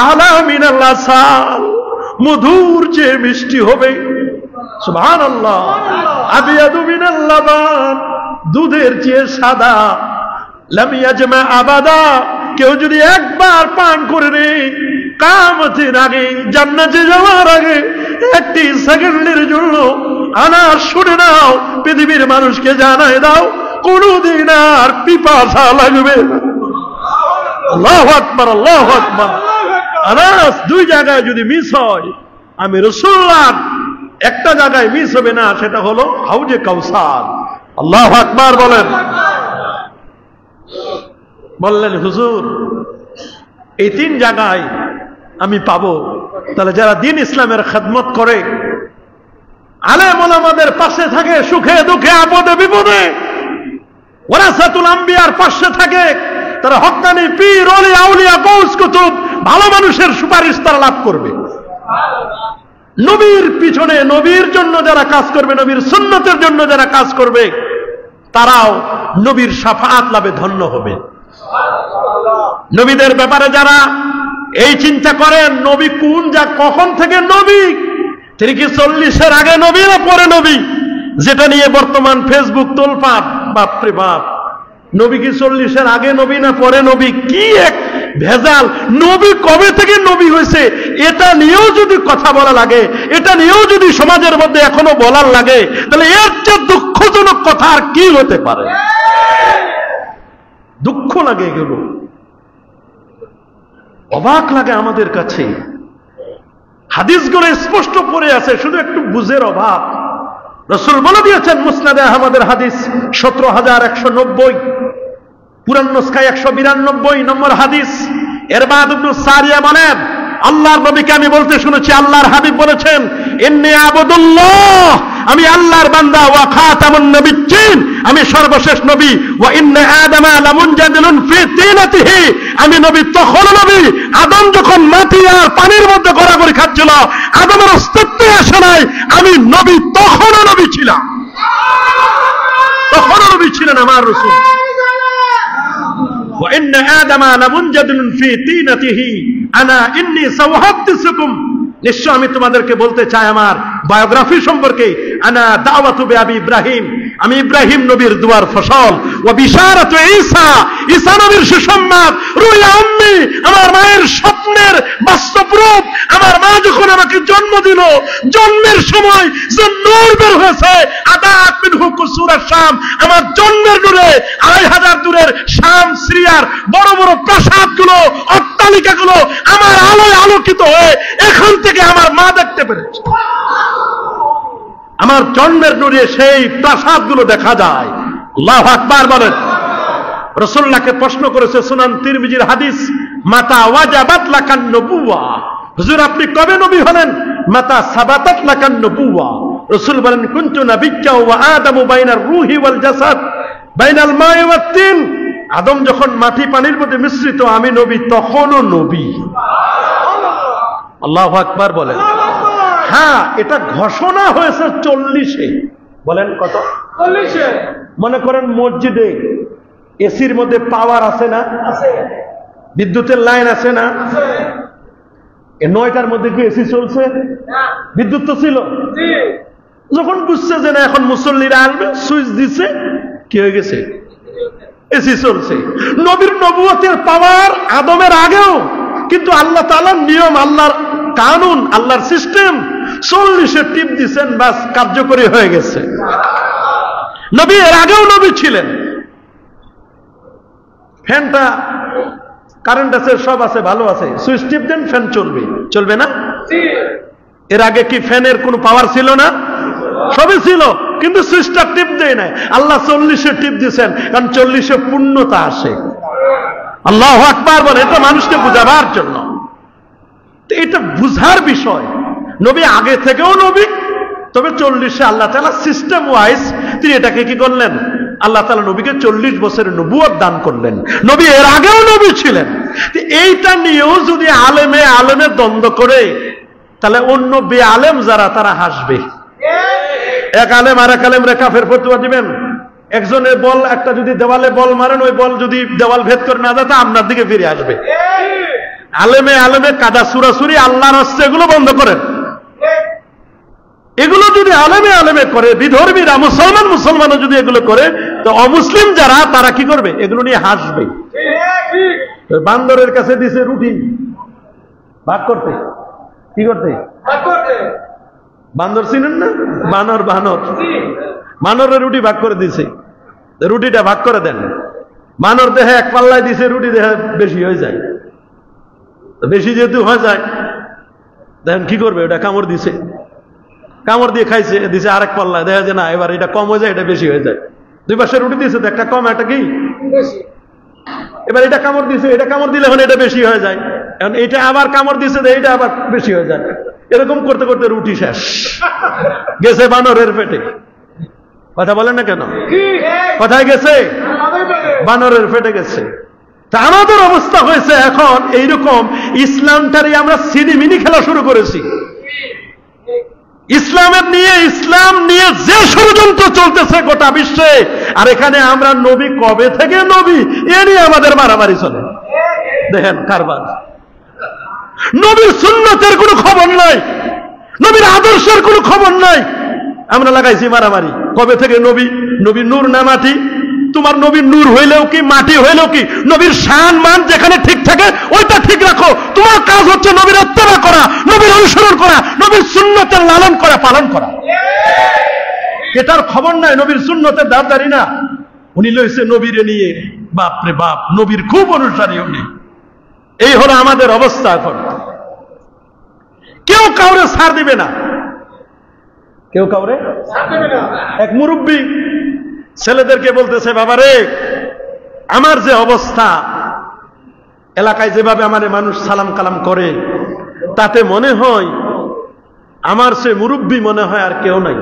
আলা মিনাল আসাল, মধুর চেয়ে মিষ্টি হবে। সুবহানাল্লাহ। আবিয়াদু মিনাল লাবান, দুধের চেয়ে সাদা। লাম ইয়াজমা আবাদা, কেউ যদি একবার পান করে নেয়, কিয়ামতের আগে, জান্নাতে যাওয়ার আগে একটি সেকেন্ডের জন্য আনাস শুনে নাও, পৃথিবীর মানুষকে জানায় দাও, কোনদিন আর পিপাসা লাগবে না। আল্লাহু আকবার, আল্লাহু আকবার। আনাস, দুই জায়গায় যদি মিস হয়, আমি রাসূলুল্লাহ একটা জায়গায় মিস হবে না, সেটা হলো হাউজে কাউসার। আল্লাহু আকবার বলেন। বললেন, হুজুর এই তিন জায়গায় আমি পাবো, তাহলে যারা দ্বীন ইসলামের খেদমত করে, আলেম ওলামাদের পাশে থাকে, সুখে দুঃখে আপদে বিপদে, ওয়ারাসাতুল আম্বিয়ার পাশে থাকে, তারা হক্কানি পীর ওলি আউলিয়া গৌস কুতুব ভালো মানুষের সুপারিশ তারা লাভ করবে। নবীর পিছনে, নবীর জন্য যারা কাজ করবে, নবীর সুন্নতের জন্য যারা কাজ করবে, তারাও নবীর শাফাআত লাভে ধন্য হবে। নবীদের ব্যাপারে যারা এই চিন্তা করেন, নবী কোন যা কখন থেকে নবী, তিনি কি 40-এর আগে নবী না পরে নবী, যেটা নিয়ে বর্তমান ফেসবুক তোলপাড়, বাপরে বাপ। নবী কি 40-এর আগে নবী না পরে নবী? কি এক ভেজাল। নবী কবে থেকে নবী হয়েছে এটা নিয়েও যদি কথা বলা লাগে, এটা নিয়েও যদি সমাজের মধ্যে এখনো বলার লাগে, তাহলে এর চেয়ে দুঃখজনক কথা আর কি হতে পারে? দুঃখ লাগে এগুলো। অবাক লাগে আমাদের কাছে। হাদিসগুলো স্পষ্ট পড়ে আছে, শুধু একটু বুঝের অভাব। রাসূল বলে দিয়েছেন, মুসনাদে আহমদের হাদিস 17190, পুরান নুসখায় 192 নম্বর হাদিস। ইরবাদ ইবনে সারিয়া বলেন, আল্লাহর নবীকে আমি বলতে শুনেছি, আল্লাহর হাবিব বলেছেন, ইন্নী আবুদুল্লাহ, আমি আল্লাহর বান্দা, ওয়া খাতামুন নবিয়্যিন, আমি সর্বশেষ নবী, ওয়া ইন্না আদামা লামুনজাদিলুন ফি তিনাতিহি, আমি নবী তখনও নবী, আদম যখন মাটি আর পানির মধ্যে গড়াগড়ি খাচ্ছিল, আদমের অস্তিত্ব আসে নাই, আমি নবী তখনও নবী ছিলাম, তখনও নবী ছিলেন আমার রাসূল। ওয়া ইন্না আদামা লামুনজাদিলুন ফি তিনাতিহি আনা ইন্নী সাউহাদ্দিসুকুম, নিশ্চয় আমি তোমাদেরকে বলতে চাই আমার বায়োগ্রাফি সম্পর্কে। আনা দাওয়াতু বিআবি ইব্রাহিম, আমি ইব্রাহিম নবীর দুয়ার ফসল। ওয়া বিশারাতু ঈসা, ঈসা নবীর সুসংবাদ। রুয়া উম্মি, আমার মায়ের স্বপ্নের বাস্তব রূপ। আমার মা যখন আমাকে জন্ম দিল, জন্মের সময় যে নূর বের হয়েছে, আদাত মিনহু কুসুরাশ শাম, আমার জন্মের নূরে 2500 দূরের শাম সিরিয়ার বড় বড় প্রাসাদগুলো, অট্টালিকাগুলো আমার আলোয় আলোকিত হয়ে এখান থেকে আমার মা দেখতে পেরেছে। আমার জন্মের নূরে সেই প্রাসাদগুলো দেখা যায়। আল্লাহু আকবার বলেন। রাসূলুল্লাহকে প্রশ্ন করেছে, সুনান তিরমিজির হাদিস, মাতা ওয়াজাবাত লাকান নবুওয়া, হুজুর আপনি কবে নবী হলেন? মাতা সাবাতাত লাকান নবুওয়া, রাসূল বলেন, কুনতু নাবিয়্যা ওয়া আদামু বাইনার রূহি ওয়াল জাসাদ বাইনাল মাই ওয়াত তিন, আদম যখন মাটি পানির মধ্যে মিশ্রিত, আমি নবী তখনও নবী। আল্লাহু আকবার বলেন। হ্যাঁ, এটা ঘোষণা হয়েছে 40-এ। বলেন কত? 40-এ। মনে করেন মসজিদে এসির মধ্যে পাওয়ার আছে না? আছে। বিদ্যুতের লাইন আছে না? আছে। এই 9টার মধ্যে কি এসি চলছে? না। বিদ্যুৎ তো ছিল। জি। যখন বুঝছে যে না এখন মুসল্লিরা আসবে, সুইচ দিছে, কি হয়ে গেছে? এসি চলছে। নবীর নবুয়তের পাওয়ার আদমের আগেও, কিন্তু আল্লাহ তাআলার নিয়ম, আল্লাহর কানুন, আল্লাহর সিস্টেম, 40-এ টিপ দিচ্ছেন, বাস কার্যকরী হয়ে গেছে। নবী এর আগেও নবী ছিলেন। ফ্যানটা কারেন্ট আছে, সব আছে, ভালো আছে, সুইচ টিপ দেন, ফ্যান চলবে, চলবে না? এর আগে কি ফ্যানের কোনো পাওয়ার ছিল না? সবই ছিল, কিন্তু সুইচটা টিপ দেয় নাই। আল্লাহ 40-এ টিপ দিচ্ছেন, কারণ 40-এ পূর্ণতা আসে। আল্লাহু আকবার বলে, এটা মানুষকে বুঝাবার জন্য। এটা বুঝার বিষয়। নবী আগে থেকেও নবী, তবে 40-এ আল্লাহ তাআলা সিস্টেম ওয়াইজ তিনি এটাকে কি করলেন? আল্লাহ তাআলা নবীকে 40 বছরের নবুয়ত দান করলেন। নবী এর আগেও নবী ছিলেন। এইটা নিয়েও যদি আলেমে দ্বন্দ্ব করে, তাহলে অন্য বেআলেম যারা, তারা হাসবে। এক আলেম আর এক আলেমরে কাফের ফতোয়া দিবেন। একজনের বল, একটা যদি দেওয়ালে বল মারেন, ওই বল যদি দেওয়াল ভেদ করে না যায়, তা আপনার দিকে ফিরে আসবে। আলেমে কাদা সুরাসুরি, আল্লাহর রাস্তা, এগুলো বন্ধ করেন। এগুলো যদি আলেমে করে, বিধর্মীরা, মুসলমানও যদি এগুলো করে, তো অমুসলিম যারা, তারা কি করবে? এগুলো নিয়ে হাসবে। বান্দরের কাছে দিছে রুটি ভাগ করতে, কি করতে? বান্দর চিনেন না? বানরের রুটি ভাগ করে দিছে, রুটিটা ভাগ করে দেন। বানর দেহে এক পাল্লায় দিছে, রুটি দেহে বেশি হয়ে যায়। বেশি যেহেতু হয়ে যায়, দেখেন কি করবে? ওটা কামড় দিছে, কামড় দিয়ে খাইছে, দিছে আরেক পাল্লায়, দেখা যায় না, এবার এটা কম হয়ে যায়, এটা বেশি হয়ে যায়। 2 পাশে রুটি দিয়েছে, তো একটা কম, একটা কি বেশি। এবার এটা কামড় দিছে, এটা কামড় দিলে এখন এটা বেশি হয়ে যায়, এখন এটা আবার কামড় দিছে, এটা আবার বেশি হয়ে যায়। এরকম করতে করতে রুটি শেষ, গেছে বানরের পেটে। কথা বলেন না কেন? কোথায় গেছে? বানরের পেটে গেছে। তা আমাদের অবস্থা হয়েছে এখন এইরকম। ইসলামটারই আমরা সিনেমিনি খেলা শুরু করেছি। ইসলাম নিয়ে যে ষড়যন্ত্র চলতেছে গোটা বিশ্বে, আর এখানে আমরা নবী কবে থেকে নবী, এ নিয়ে আমাদের মারামারি চলে। দেখেন কারবার। নবীর সুন্নতের কোনো খবর নাই, নবীর আদর্শের কোনো খবর নাই, আমরা লাগাইছি মারামারি। কবে থেকে নবী? নবী নূর না মাটি? তোমার নবীর নূর হইলেও কি, মাটি হইলেও কি, নবীর শান মান যেখানে ঠিক থাকে ওইটা ঠিক রাখো। তোমার কাজ হচ্ছে নবীর ইত্তেবা করা, নবীর অনুসরণ করা, নবীর সুন্নতের লালন করা, পালন করা। এটার খবর নাই, নবীর সুন্নতের দাঁড়ারি না। উনি লইছে নবীরে নিয়ে, বাপরে বাপ, নবীর খুব অনুসারী উনি। এই হলো আমাদের অবস্থা। এখন কেউ কাউরে ছাড় দিবে না, কেউ কাউরে ছাড় দিবে না। এক মুরব্বী ছেলেদেরকে বলতেছে, বাবা রে, আমার যে অবস্থা, এলাকায় যেভাবে আমার মানুষ সালাম কালাম করে, তাতে মনে হয় আমার সে মুরব্বী মনে হয় আর কেউ নাই।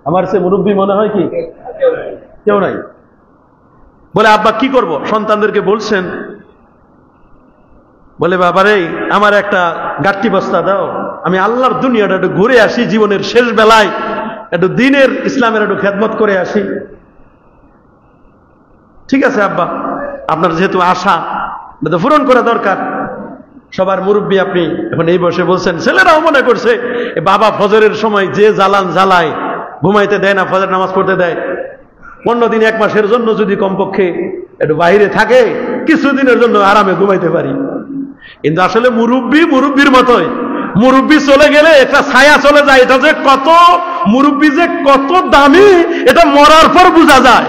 আমার সে মুরব্বী মনে হয় কি কেউ নাই। বলে আব্বা কি করব? সন্তানদেরকে বলছেন, বলে বাবারে, আমার একটা গাট্টি বস্তা দাও, আমি আল্লাহর দুনিয়াটা একটু ঘুরে আসি, জীবনের শেষ বেলায় একটু দিনের ইসলামের একটু খেদমত করে আসি। ঠিক আছে আব্বা, আপনার যেহেতু আশা, এটা পূরণ করা দরকার। সবার মুরব্বী আপনি এখন এই বসে বলছেন। ছেলেরাও মনে করছে বাবা ফজরের সময় যে জ্বালান জ্বালায়, ঘুমাইতে দেয় না, ফজর নামাজ পড়তে দেয়, 15 দিন 1 মাসের জন্য যদি কমপক্ষে একটু বাইরে থাকে, কিছুদিনের জন্য আরামে ঘুমাইতে পারি। কিন্তু আসলে মুরব্বীর মতোই, মুরব্বী চলে গেলে একটা ছায়া চলে যায়। এটা যে কত মুরব্বী যে কত দামি, এটা মরার পর বোঝা যায়।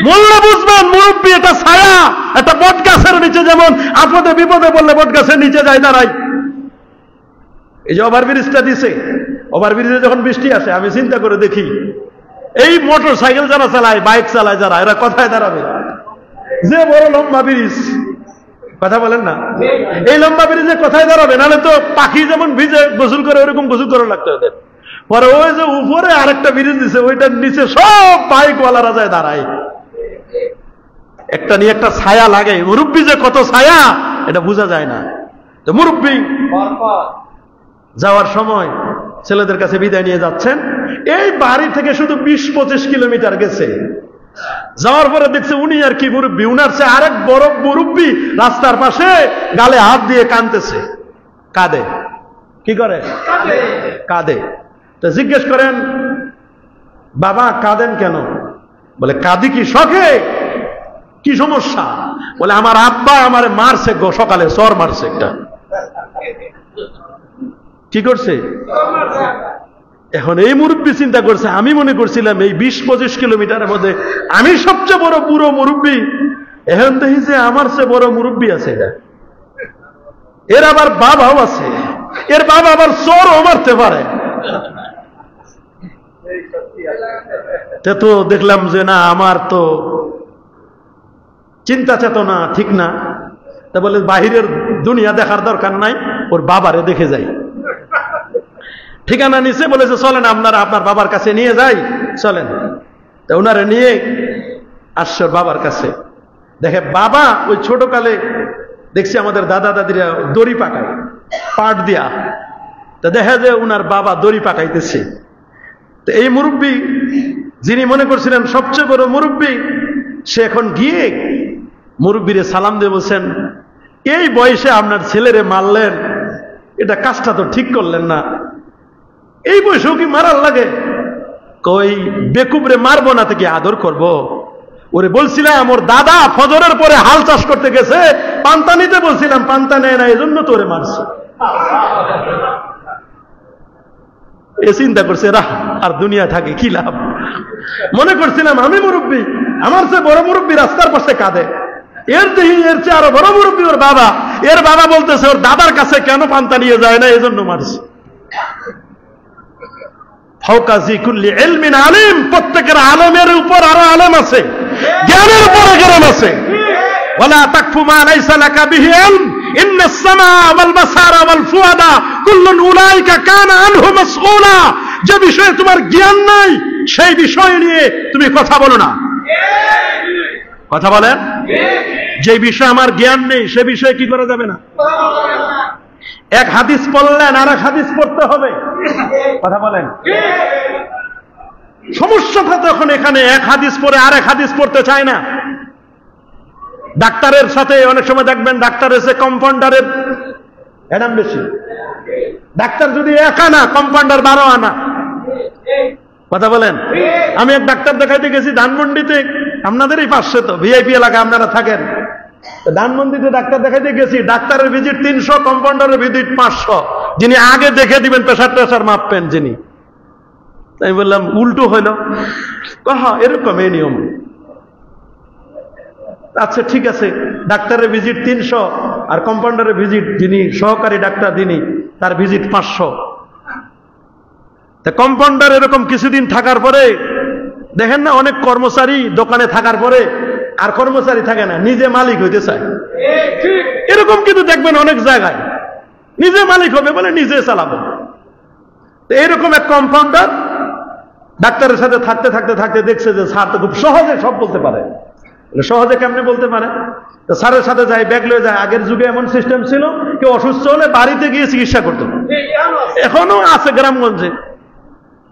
মরলে বুঝবেন মুরব্বী এটা ছায়া। একটা বট গাছের নিচে যেমন আপদে বিপদে বললে বট গাছের নিচে যায় দাঁড়াই। এই যে ওভারব্রিজটা দিছে, ওভারব্রিজে যখন বৃষ্টি আসে, আমি চিন্তা করে দেখি এই মোটর সাইকেল যারা চালায়, বাইক চালায় যারা, এরা কোথায় দাঁড়াবে? যে বড় লম্বা ব্রিজ, কথা বলেন না, এই লম্বা ব্রিজে কোথায় দাঁড়াবে? নাহলে তো পাখি যেমন ভিজে গোসল করে, ওরকম গোসল করে লাগতো ওদের। পরে ওই যে উপরে আরেকটা ব্রিজ দিছে, ওইটার নিচে সব বাইকওয়ালারা যায় দাঁড়ায়। একটা নিয়ে একটা ছায়া লাগে। মুরব্বী যে কত ছায়া এটা বোঝা যায় না। তো মুরব্বী যাওয়ার সময় ছেলেদের কাছে বিদায় নিয়ে যাচ্ছেন, এই বাড়ি থেকে শুধু 20-25 কিলোমিটার গেছে। যাওয়ার পরে দেখছে উনি আর কি মুরব্বী, উনার চেয়ে আরেক বড় মুরব্বী রাস্তার পাশে গালে হাত দিয়ে কাঁদতেছে। কাঁদে, কি করে? কাঁদে। তো জিজ্ঞেস করেন, বাবা কাঁদেন কেন? বলে কাঁদি কি শখে? কি সমস্যা? বলে আমার আব্বা আমারে মারছে, সকালে চর মারছে একটা। কি করছে? এখন এই মুরব্বী চিন্তা করছে, আমি মনে করছিলাম এই 20-25 কিলোমিটারের মধ্যে আমি সবচেয়ে বড় বুড়ো মুরব্বী, এখন দেখি যে আমার চেয়ে বড় মুরব্বী আছে। এটা এর আবার বাবাও আছে, এর বাবা আবার চোরও মারতে পারে। তো দেখলাম যে না, আমার তো চিন্তা চেতনা ঠিক না। তা বলে বাহিরের দুনিয়া দেখার দরকার নাই, ওর বাবারে দেখে যাই। ঠিকানা নিচে বলেছে, চলেন আপনারা আপনার বাবার কাছে নিয়ে যাই, চলেন। তা ওনারে নিয়ে আসছে বাবার কাছে। দেখে বাবা ওই ছোটকালে দেখছি আমাদের দাদা দাদিরা দড়ি পাকায়, পাট দিয়া। তা দেখা যায় উনার বাবা দড়ি পাকাইতেছে। তো এই মুরব্বী, যিনি মনে করছিলেন সবচেয়ে বড় মুরব্বী, সে এখন গিয়ে মুরব্বীরে সালাম দিয়ে বলছেন, এই বয়সে আপনার ছেলেরে মারলেন, এটা কাজটা তো ঠিক করলেন না। এই বয়সেও কি মারার লাগে? কই বেকুবরে মারবো না, থেকে আদর করব। ওরে বলছিলাম ওর দাদা ফজরের পরে হাল চাষ করতে গেছে, পান্তা নিতে বলছিলাম, পান্তা নেয় না, এই জন্য তোরে মারছে। এ চিন্তা করছে, রাহ আর দুনিয়া থাকে কি লাভ। মনে করছিলাম আমি মুরব্বী, আমার চেয়ে বড় মুরব্বী রাস্তার পাশে কাঁদে। এর দেহি এর চেয়ে আরো বড় মুরব্বী ওর বাবা, এর বাবা বলতেছে ওর দাদার কাছে কেন পান্তা নিয়ে যায় না, এই জন্য মারছে। প্রত্যেকের আলেমের উপর আরো আলেম আছে, জ্ঞানের উপরে জ্ঞান আছে। ওয়ালা তাকফু মা লাইসা লাকা বিহি ইলম ইন্নাস সামাআ ওয়াল বাসারা ওয়াল ফুআদা কুল্লুন উলাইকা কানা আনহু মাসউলা। যে বিষয়ে তোমার জ্ঞান নাই সেই বিষয় নিয়ে তুমি কথা বলো না। কথা বলেন, যে বিষয়ে আমার জ্ঞান নেই সে বিষয়ে কি করা যাবে না। এক হাদিস পড়লেন আর এক হাদিস পড়তে হবে। কথা বলেন, সমস্যাটা তখন এখানে এক হাদিস পড়ে আর এক হাদিস পড়তে চায় না। ডাক্তারের সাথে অনেক সময় দেখবেন ডাক্তারের চেয়ে কম্পাউন্ডারের এনাম বেশি। ডাক্তার যদি 1 আনা, কম্পাউন্ডার 12 আনা। কথা বলেন, আমি এক ডাক্তার দেখাইতে গেছি ধানমন্ডিতে, আপনাদেরই পাশে তো ভিআইপি এলাকা আপনারা থাকেন। ধানমন্ডিতে ডাক্তার দেখাইতে গেছি, ডাক্তারের ভিজিট 300, কম্পাউন্ডারের ভিজিট 500। যিনি আগে দেখে দিবেন, প্রেসার টেসার মাপবেন যিনি। আমি বললাম উল্টো হইল, হ্যাঁ এরকম এই নিয়ম। আচ্ছা ঠিক আছে, ডাক্তারের ভিজিট 300 আর কম্পাউন্ডারের ভিজিট, যিনি সহকারী ডাক্তার যিনি, তার ভিজিট 500। কম্পাউন্ডার এরকম কিছুদিন থাকার পরে দেখেন না, অনেক কর্মচারী দোকানে থাকার পরে আর কর্মচারী থাকে না, নিজে মালিক হইতে চায়। এরকম কিন্তু দেখবেন অনেক জায়গায়, নিজে মালিক হবে বলে নিজে চালাবো। এইরকম এক কম্পাউন্ডার ডাক্তারের সাথে থাকতে থাকতে থাকতে দেখছে যে স্যার তো খুব সহজে সব বলতে পারে। সহজে কেমনে বলতে পারে? স্যারের সাথে যায়, ব্যাগ লয়ে যায়। আগের যুগে এমন সিস্টেম ছিল, কেউ অসুস্থ হলে বাড়িতে গিয়ে চিকিৎসা করত, এখনো আছে গ্রামগঞ্জে।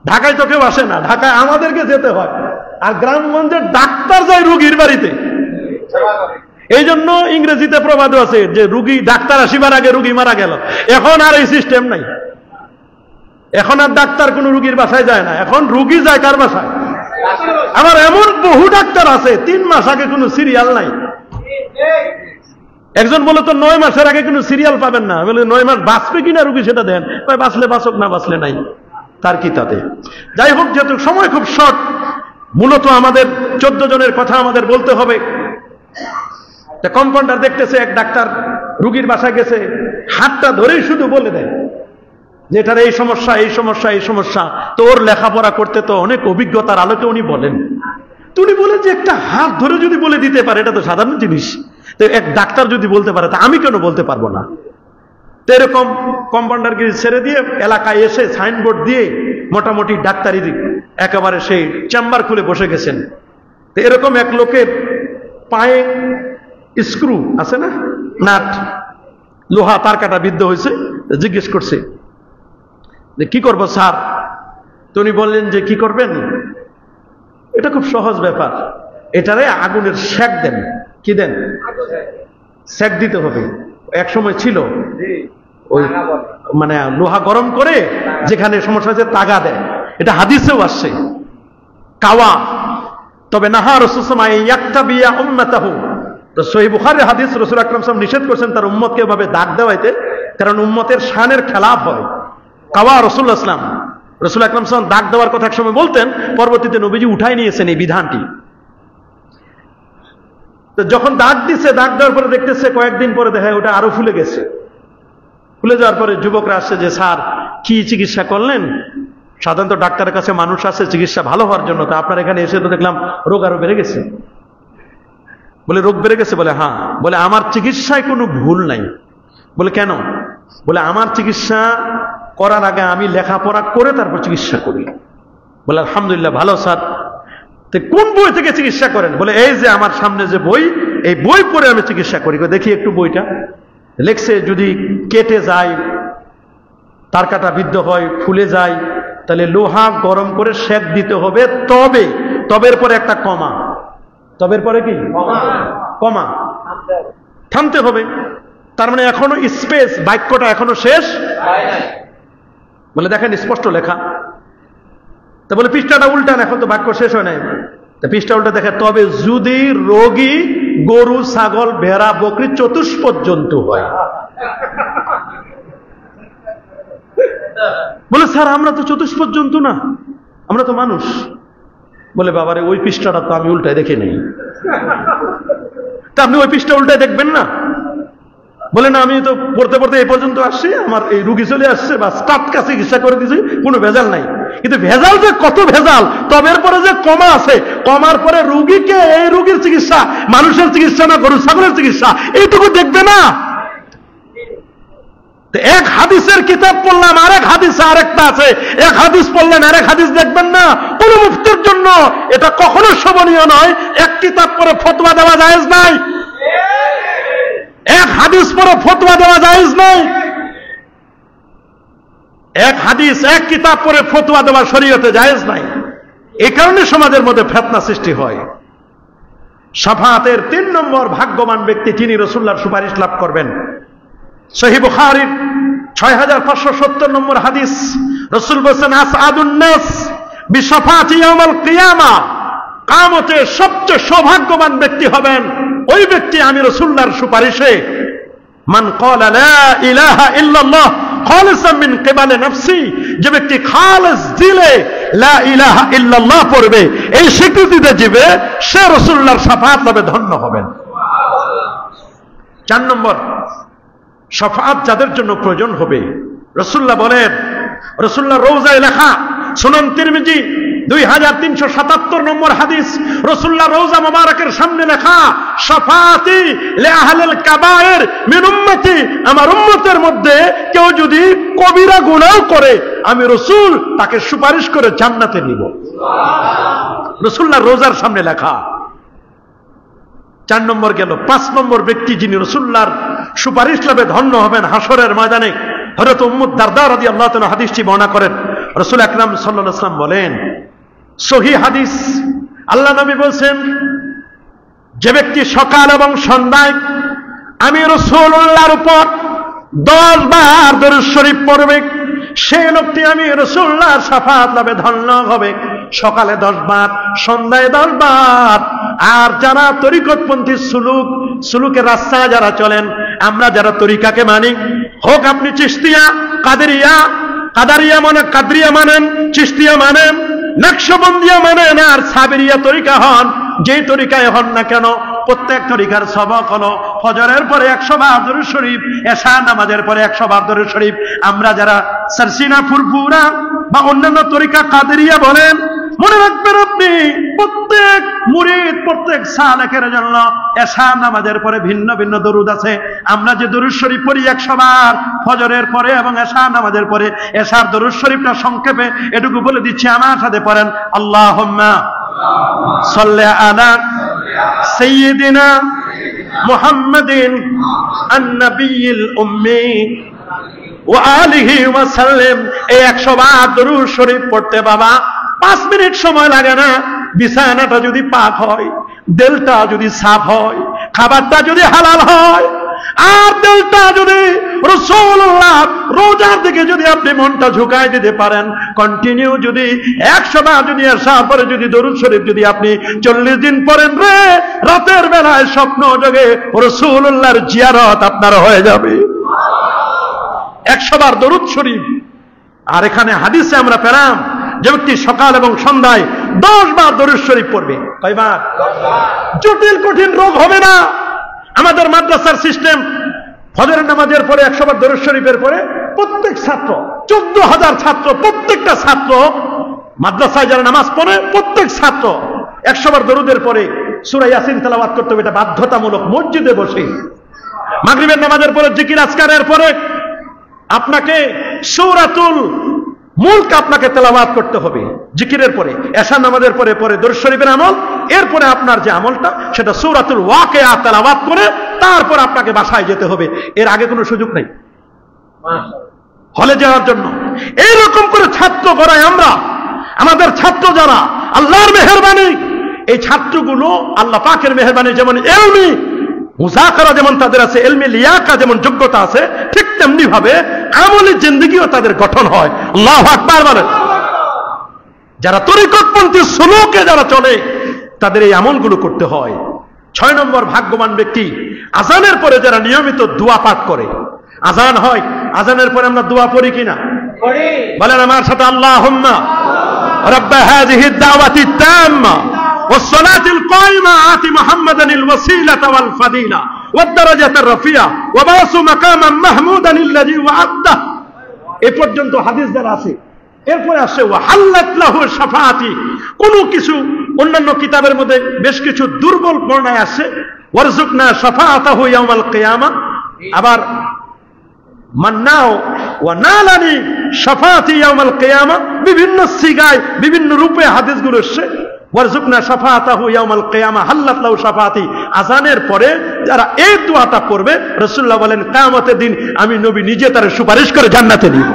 ঢাকায় তো কেউ আসে না, ঢাকায় আমাদেরকে যেতে হয়, আর গ্রামগঞ্জে ডাক্তার যায় রুগীর বাড়িতে। এই জন্য ইংরেজিতে প্রবাদ আছে যে রুগী ডাক্তার আসিবার আগে রুগী মারা গেল। এখন আর এই সিস্টেম নাই, এখন আর ডাক্তার কোন রুগীর বাসায় যায় না, এখন রুগী যায় কার বাসায়? আমার এমন বহু ডাক্তার আছে 3 মাস আগে কোনো সিরিয়াল নাই। একজন বলে তো 9 মাসের আগে কোনো সিরিয়াল পাবেন না। বলে 9 মাস বাঁচবে কিনা রুগী সেটা দেন, বাঁচলে বাঁচক, না বাঁচলে নাই, তার কি তাতে। যাই হোক, যেহেতু সময় খুব শর্ট, মূলত আমাদের 14 জনের কথা আমাদের বলতে হবে। কম্পাউন্ডার দেখতেছে এক ডাক্তার রুগীর বাসায় গেছে, হাতটা ধরেই শুধু বলে দেয় যে এটার এই সমস্যা, এই সমস্যা, এই সমস্যা। তো ওর লেখাপড়া করতে তো অনেক অভিজ্ঞতার আলোকে উনি বলেন। তো উনি বলেন যে একটা হাত ধরে যদি বলে দিতে পারে এটা তো সাধারণ জিনিস, তো এক ডাক্তার যদি বলতে পারে তা আমি কেন বলতে পারবো না? তো এরকম কম্পাউন্ডারকে ছেড়ে দিয়ে এলাকায় এসে সাইনবোর্ড দিয়ে মোটামুটি ডাক্তারির একেবারে সেই চেম্বার খুলে বসে গেছেন। তো এরকম এক লোকের পায়ে স্ক্রু আছে না, নাট, লোহা তার কাটা বিদ্ধ হয়েছে। জিজ্ঞেস করছে যে কি করবো স্যার? তো উনি বললেন যে কি করবেন, এটা খুব সহজ ব্যাপার, এটারে আগুনের সেক দেন। কি দেন? সেক দিতে হবে। এক সময় ছিল ওই মানে লোহা গরম করে যেখানে সমস্যা হয়েছে তাগা দেয়, এটা হাদিসেও আসছে কাওয়া। তবে নাহা রাসূল ইয়াক্তাবিয়া উম্মাতাহু, সহিহ বুখারীর হাদিস, রাসূল আকরাম সাল্লাল্লাহু আলাইহি ওয়াসাল্লাম নিষেধ করেছেন তার উম্মতকে এভাবে দাগ দেওয়াইতে, কারণ উম্মতের শানের খেলাফ হয়। কাওয়া রাসূলুল্লাহ সাল্লাল্লাহু আলাইহি ওয়াসাল্লাম, রাসূল আকরাম সাল্লাল্লাহু আলাইহি ওয়াসাল্লাম দাগ দেওয়ার কথা একসময় বলতেন, পরবর্তীতে নবীজি উঠাই নিয়েছেন এই বিধানটি। তো যখন দাগ দিছে, দাগ দেওয়ার পরে দেখতেছে কয়েকদিন পরে দেখা ওটা আরো ফুলে গেছে। ফুলে যাওয়ার পরে যুবকরা আসছে যে স্যার কি চিকিৎসা করলেন? সাধারণত ডাক্তারের কাছে মানুষ আসে চিকিৎসা ভালো হওয়ার জন্য, তো আপনার এখানে এসে তো দেখলাম রোগ আরো বেড়ে গেছে। বলে রোগ বেড়ে গেছে? বলে হ্যাঁ। বলে আমার চিকিৎসায় কোনো ভুল নাই। বলে কেন? বলে আমার চিকিৎসা করার আগে আমি লেখাপড়া করে তারপর চিকিৎসা করি। বলে আলহামদুলিল্লাহ, ভালো স্যার। তো কোন বই থেকে চিকিৎসা করেন? বলে এই যে আমার সামনে যে বই, এই বই পড়ে আমি চিকিৎসা করি। দেখি একটু বইটা। লেখছে যদি কেটে যায়, তার কাটা বিদ্ধ হয়, ফুলে যায়, তাহলে লোহা গরম করে সেক দিতে হবে। তবে তবের পরে একটা কমা, তবের পরে কি কমা, থামতে হবে। তার মানে এখনো স্পেস, বাক্যটা এখনো শেষ। বলে দেখেন স্পষ্ট লেখা। তা বলে পৃষ্ঠাটা উল্টান, এখন তো বাক্য শেষ হয় নাই। তা পৃষ্ঠা উল্টা দেখে, তবে যদি রোগী গরু, ছাগল, ভেড়া, বকরি, চতুষ্পদ জন্তু হয়। বলে স্যার আমরা তো চতুষ্পদ জন্তু না, আমরা তো মানুষ। বলে বাবারে ওই পৃষ্ঠাটা তো আমি উল্টায় দেখে নেই। তা আপনি ওই পৃষ্ঠা উল্টায় দেখবেন না? বলে না, আমি তো পড়তে পড়তে এই পর্যন্ত আসছি, আমার এই রুগী চলে আসছে, বা টাটকা চিকিৎসা করে দিয়েছি, কোনো ভেজাল নাই। কিন্তু ভেজাল যে কত ভেজাল, তবের পরে যে কমা আছে, কমার পরে রুগীকে এই রুগীর চিকিৎসা মানুষের চিকিৎসা না গরু ছাগলের চিকিৎসা, এইটুকু দেখবে না। এক হাদিসের কিতাব পড়লাম, আরেক হাদিসে আরেকটা আছে, এক হাদিস পড়লেন আরেক হাদিস দেখবেন না। কোন মুফতির জন্য এটা কখনো শোভনীয় নয়। এক কিতাব পড়ে ফতোয়া দেওয়া জায়েজ নাই, এক হাদিস পড়ে ফতোয়া দেওয়া জায়েজ নাই। এক হাদিস, এক কিতাব পড়ে ফতোয়া দেওয়া শরীয়তে জায়েজ নাই। এই কারণে সমাজের মধ্যে ফিতনা সৃষ্টি হয়। শাফাআতের 3 নম্বর ভাগ্যবান ব্যক্তি যিনি রাসূলুল্লাহর সুপারিশ লাভ করবেন। সহিহ বুখারীর 6570 নম্বর হাদিস, রাসূল বলেছেন আসআদুন নাস বিশাফাআতি ইয়াউমাল কিয়ামা, কিয়ামতে সবচেয়ে সৌভাগ্যবান ব্যক্তি হবেন ওই ব্যক্তি আমি রাসূলুল্লাহর সুপারিশে, মান ক্বালা লা ইলাহা ইল্লাল্লাহ খালিসাম মিন কিবালি নাফসি, যে ব্যক্তি খালেস দিলে লা ইলাহা ইল্লাল্লাহ পড়বে, এই স্বীকৃতিতে যাবে, সে রাসূলুল্লাহর শাফাআত লাভে ধন্য হবেন। 4 নম্বর, শাফাআত যাদের জন্য প্রয়োজন হবে, রাসূলুল্লাহ বলেন, রাসূলুল্লাহ রওজায় লেখা, সুনান তিরমিজি 2377 নম্বর হাদিস, রাসূলুল্লাহ রওজা মোবারকের সামনে লেখা, শাফাআতি লি আহলিল কাবায়ের মিন উম্মতি, আমার উম্মতের মধ্যে কেউ যদি কবিরা গুনাহ করে আমি রাসূল তাকে সুপারিশ করে জান্নাতে নিব। রাসূলুল্লাহ রওজার সামনে লেখা। 4 নম্বর গেল। 5 নম্বর ব্যক্তি যিনি রাসূলুল্লাহর সুপারিশ লাভে ধন্য হবেন হাসরের ময়দানে, হযরত উম্মু দারদা রাদিয়াল্লাহু তাআলা হাদিসটি বর্ণনা করেন। রাসূল আকরাম সাল্লাল্লাহু আলাইহি ওয়াসাল্লাম বলেন, সহিহ হাদিস, আল্লাহ নবী বলেন, যে ব্যক্তি সকাল এবং সন্ধ্যায় আমি রাসূলুল্লাহর উপর 10 বার দরুদ শরীফ পড়বে, সেই লোকটি আমি রাসূলুল্লাহর শাফাআত লাভে ধন্য হবে। সকালে 10 বার, সন্ধ্যায় 10 বার। আর যারা তরিকতপন্থী সুলুকের রাস্তায় যারা চলেন, আমরা যারা তরিকাকে মানি, হোক আপনি চিশতিয়া, কাদারিয়া কাদরিয়া মানেন, চিশতিয়া মানেন, নকশবন্দিয়া মানেন, আর সাবেরিয়া তরিকা হন, যেই তরিকায় হন না কেন, প্রত্যেক তরিকার সবক হলো ফজরের পরে 100 বার দরুদ শরীফ, এশা নামাজের পরে 100 বার দরুদ শরীফ। আমরা যারা সারসিনা ফুরফুরা বা অন্যান্য তরিকা কাদেরিয়া বলেন, মনে রাখবেন আপনি প্রত্যেক মুরিদ, প্রত্যেক সালেকের জন্য এশা নামাজের পরে ভিন্ন ভিন্ন দরুদ আছে। আমরা যে দরুদ শরীফ পড়ি 100 বার ফজরের পরে এবং এশা নামাজের পরে, এশার দরুদ শরীফটা সংক্ষেপে এটুকু বলে দিচ্ছি, আমার সাথে পড়েন, আল্লাহুম্মা সাল্লি আলা সাইয়্যিদিনা মুহাম্মাদিন আন-নাবিয়্যিল উম্মি ওয়া আলিহি ওয়া সাল্লাম। এই 100 বার দরুদ শরীফ পড়তে বাবা 5 মিনিট সময় লাগে না। বিছানাটা যদি পাক হয়, দিলটা যদি সাফ হয়, খাবারটা যদি হালাল হয়, আর দিলটা যদি রাসূলুল্লাহ রোজার দিকে যদি আপনি মনটা ঝুঁকায় দিতে পারেন, কন্টিনিউ যদি 100 বার যদি আসার পরে যদি দরুদ শরীফ যদি আপনি 40 দিন পড়েন রে, রাতের বেলায় স্বপ্ন যোগে রাসূলুল্লাহর জিয়ারত আপনার হয়ে যাবে। 100 বার দরুদ শরীফ। আর এখানে হাদিসে আমরা পেলাম, যে ব্যক্তি সকাল এবং সন্ধ্যায় 10 বার দরুদ শরীফ পড়বে, কয়বার? 10 বার। জটিল কঠিন রোগ হবে না। আমাদের মাদ্রাসার সিস্টেম, ফজরের নামাজের পরে 100 বার দরুদ শরীফের পরে প্রত্যেক ছাত্র, 14,000 ছাত্র, প্রত্যেকটা ছাত্র মাদ্রাসায় যারা নামাজ পড়ে, প্রত্যেক ছাত্র 100 বার দরুদের পরে সূরা ইয়াসিন তেলাওয়াত করতে হবে। এটা বাধ্যতামূলক, মসজিদে বসে। মাগরিবের নামাজের পরে জিকির আজকারের পরে আপনাকে সূরাতুল মুলক আপনাকে তেলাওয়াত করতে হবে জিকিরের পরে। এশা নামাজের পরে পরে দরুদ শরীফের আমল, এরপরে আপনার যে আমলটা সেটা সূরাতুল ওয়াকিয়া তেলাওয়াত করে তারপর আপনাকে বাসায় যেতে হবে। এর আগে কোনো সুযোগ নেই হলে যাওয়ার জন্য। এইরকম করে ছাত্র গড়াই আমরা। আমাদের ছাত্র যারা, আল্লাহর মেহেরবানি, এই ছাত্রগুলো আল্লাহ পাকের মেহেরবানি, যেমন ইলমি মুযাকারা যেমন তাদের আছে, ইলমি লিয়াকা যেমন যোগ্যতা আছে, ঠিক তেমনি ভাবে আমলি জিন্দেগিও তাদের গঠন হয়। আল্লাহু আকবার বলেন। যারা তরিকতপন্থী সুলুকে যারা চলে, তাদের এই আমলগুলো করতে হয়। 6 নম্বর ভাগ্যবান ব্যক্তি, আজানের পরে যারা নিয়মিত দোয়া পাঠ করে। আজান হয়, আজানের পরে আমরা দোয়া পড়ি কিনা? পড়ি। বলেন আমার সাথে, আল্লাহুম্মা রাব্বা হাযিহিদ দাওয়াতিত তাম্মা والصلاة القائمة آت محمدا الوسيلة والفضيلة والدرجة الرفيعة وبعثه مقاما محمودا الذي وعده। এ পর্যন্ত হাদিস যারা আছে, এরপরে আসে ওয়াহাল্লাত লাহু শাফাআতি। কোন কিছু অন্যান্য কিতাবের মধ্যে বেশ কিছু দুর্বল বর্ণনায় আছে, ওয়ারযুকনা শাফাআতাহু ইয়াউমাল কিয়ামা। আবার মান্নাও ওয়া নালানি শাফাআতি ইয়াউমাল কিয়ামা, বিভিন্ন সিগায় বিভিন্ন রূপে হাদিসগুলো এসেছে। ওয়ারযুকনা শাফাআতাহু ইয়াউমাল কিয়ামা হাল্লাত লাহু শাফাআতি। আযানের পরে যারা এই দোয়াটা পড়বে, রাসূলুল্লাহ বলেন কিয়ামতের দিন আমি নবী নিজে তার সুপারিশ করে জান্নাতে নিব।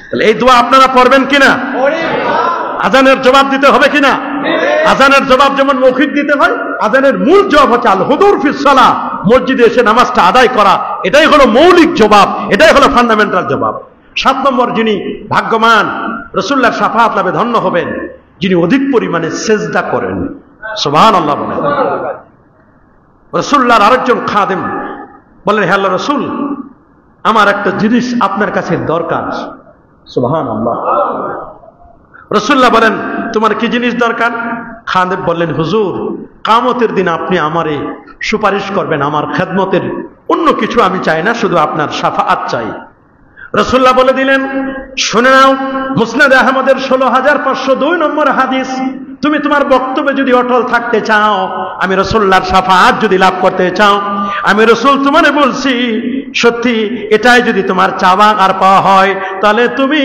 তাহলে এই দোয়া আপনারা পড়বেন কিনা? আযানের জবাব দিতে হবে কিনা? আযানের জবাব যেমন মৌখিক দিতে হয়, আযানের মূল জবাব হচ্ছে আল হুদুর ফিস সালাহ, মসজিদে এসে নামাজটা আদায় করা। এটাই হলো মৌলিক জবাব, এটাই হলো ফান্ডামেন্টাল জবাব। 7 নম্বর যিনি ভাগ্যবান, রাসূলুল্লাহর শাফাআত লাভে ধন্য হবেন, যিনি অধিক পরিমাণে সেজদা করেন। সুবহানাল্লাহ বলেন। রাসূলুল্লাহর আরেকজন খাদেম বলেন, হে আল্লাহর রাসূল, আমার একটা জিনিস আপনার কাছে দরকার। সুবহানাল্লাহ। রাসূলুল্লাহ বলেন, তোমার কি জিনিস দরকার? খাদেম বললেন, হুজুর কিয়ামতের দিন আপনি আমারে সুপারিশ করবেন, আমার খেদমতের অন্য কিছু আমি চাই না, শুধু আপনার শাফাআত চাই। রাসূলুল্লাহ বলে দিলেন, শুনে নাও, মুসনাদ আহমদের 16502 নম্বর হাদিস, তুমি তোমার বক্তব্যে যদি অটল থাকতে চাও, আমি রাসূলুল্লাহর শাফাআত যদি লাভ করতে চাও, আমি রাসূল তোমারে বলছি, সত্যি এটাই যদি তোমার চাওয়া আর পাওয়া হয়, তাহলে তুমি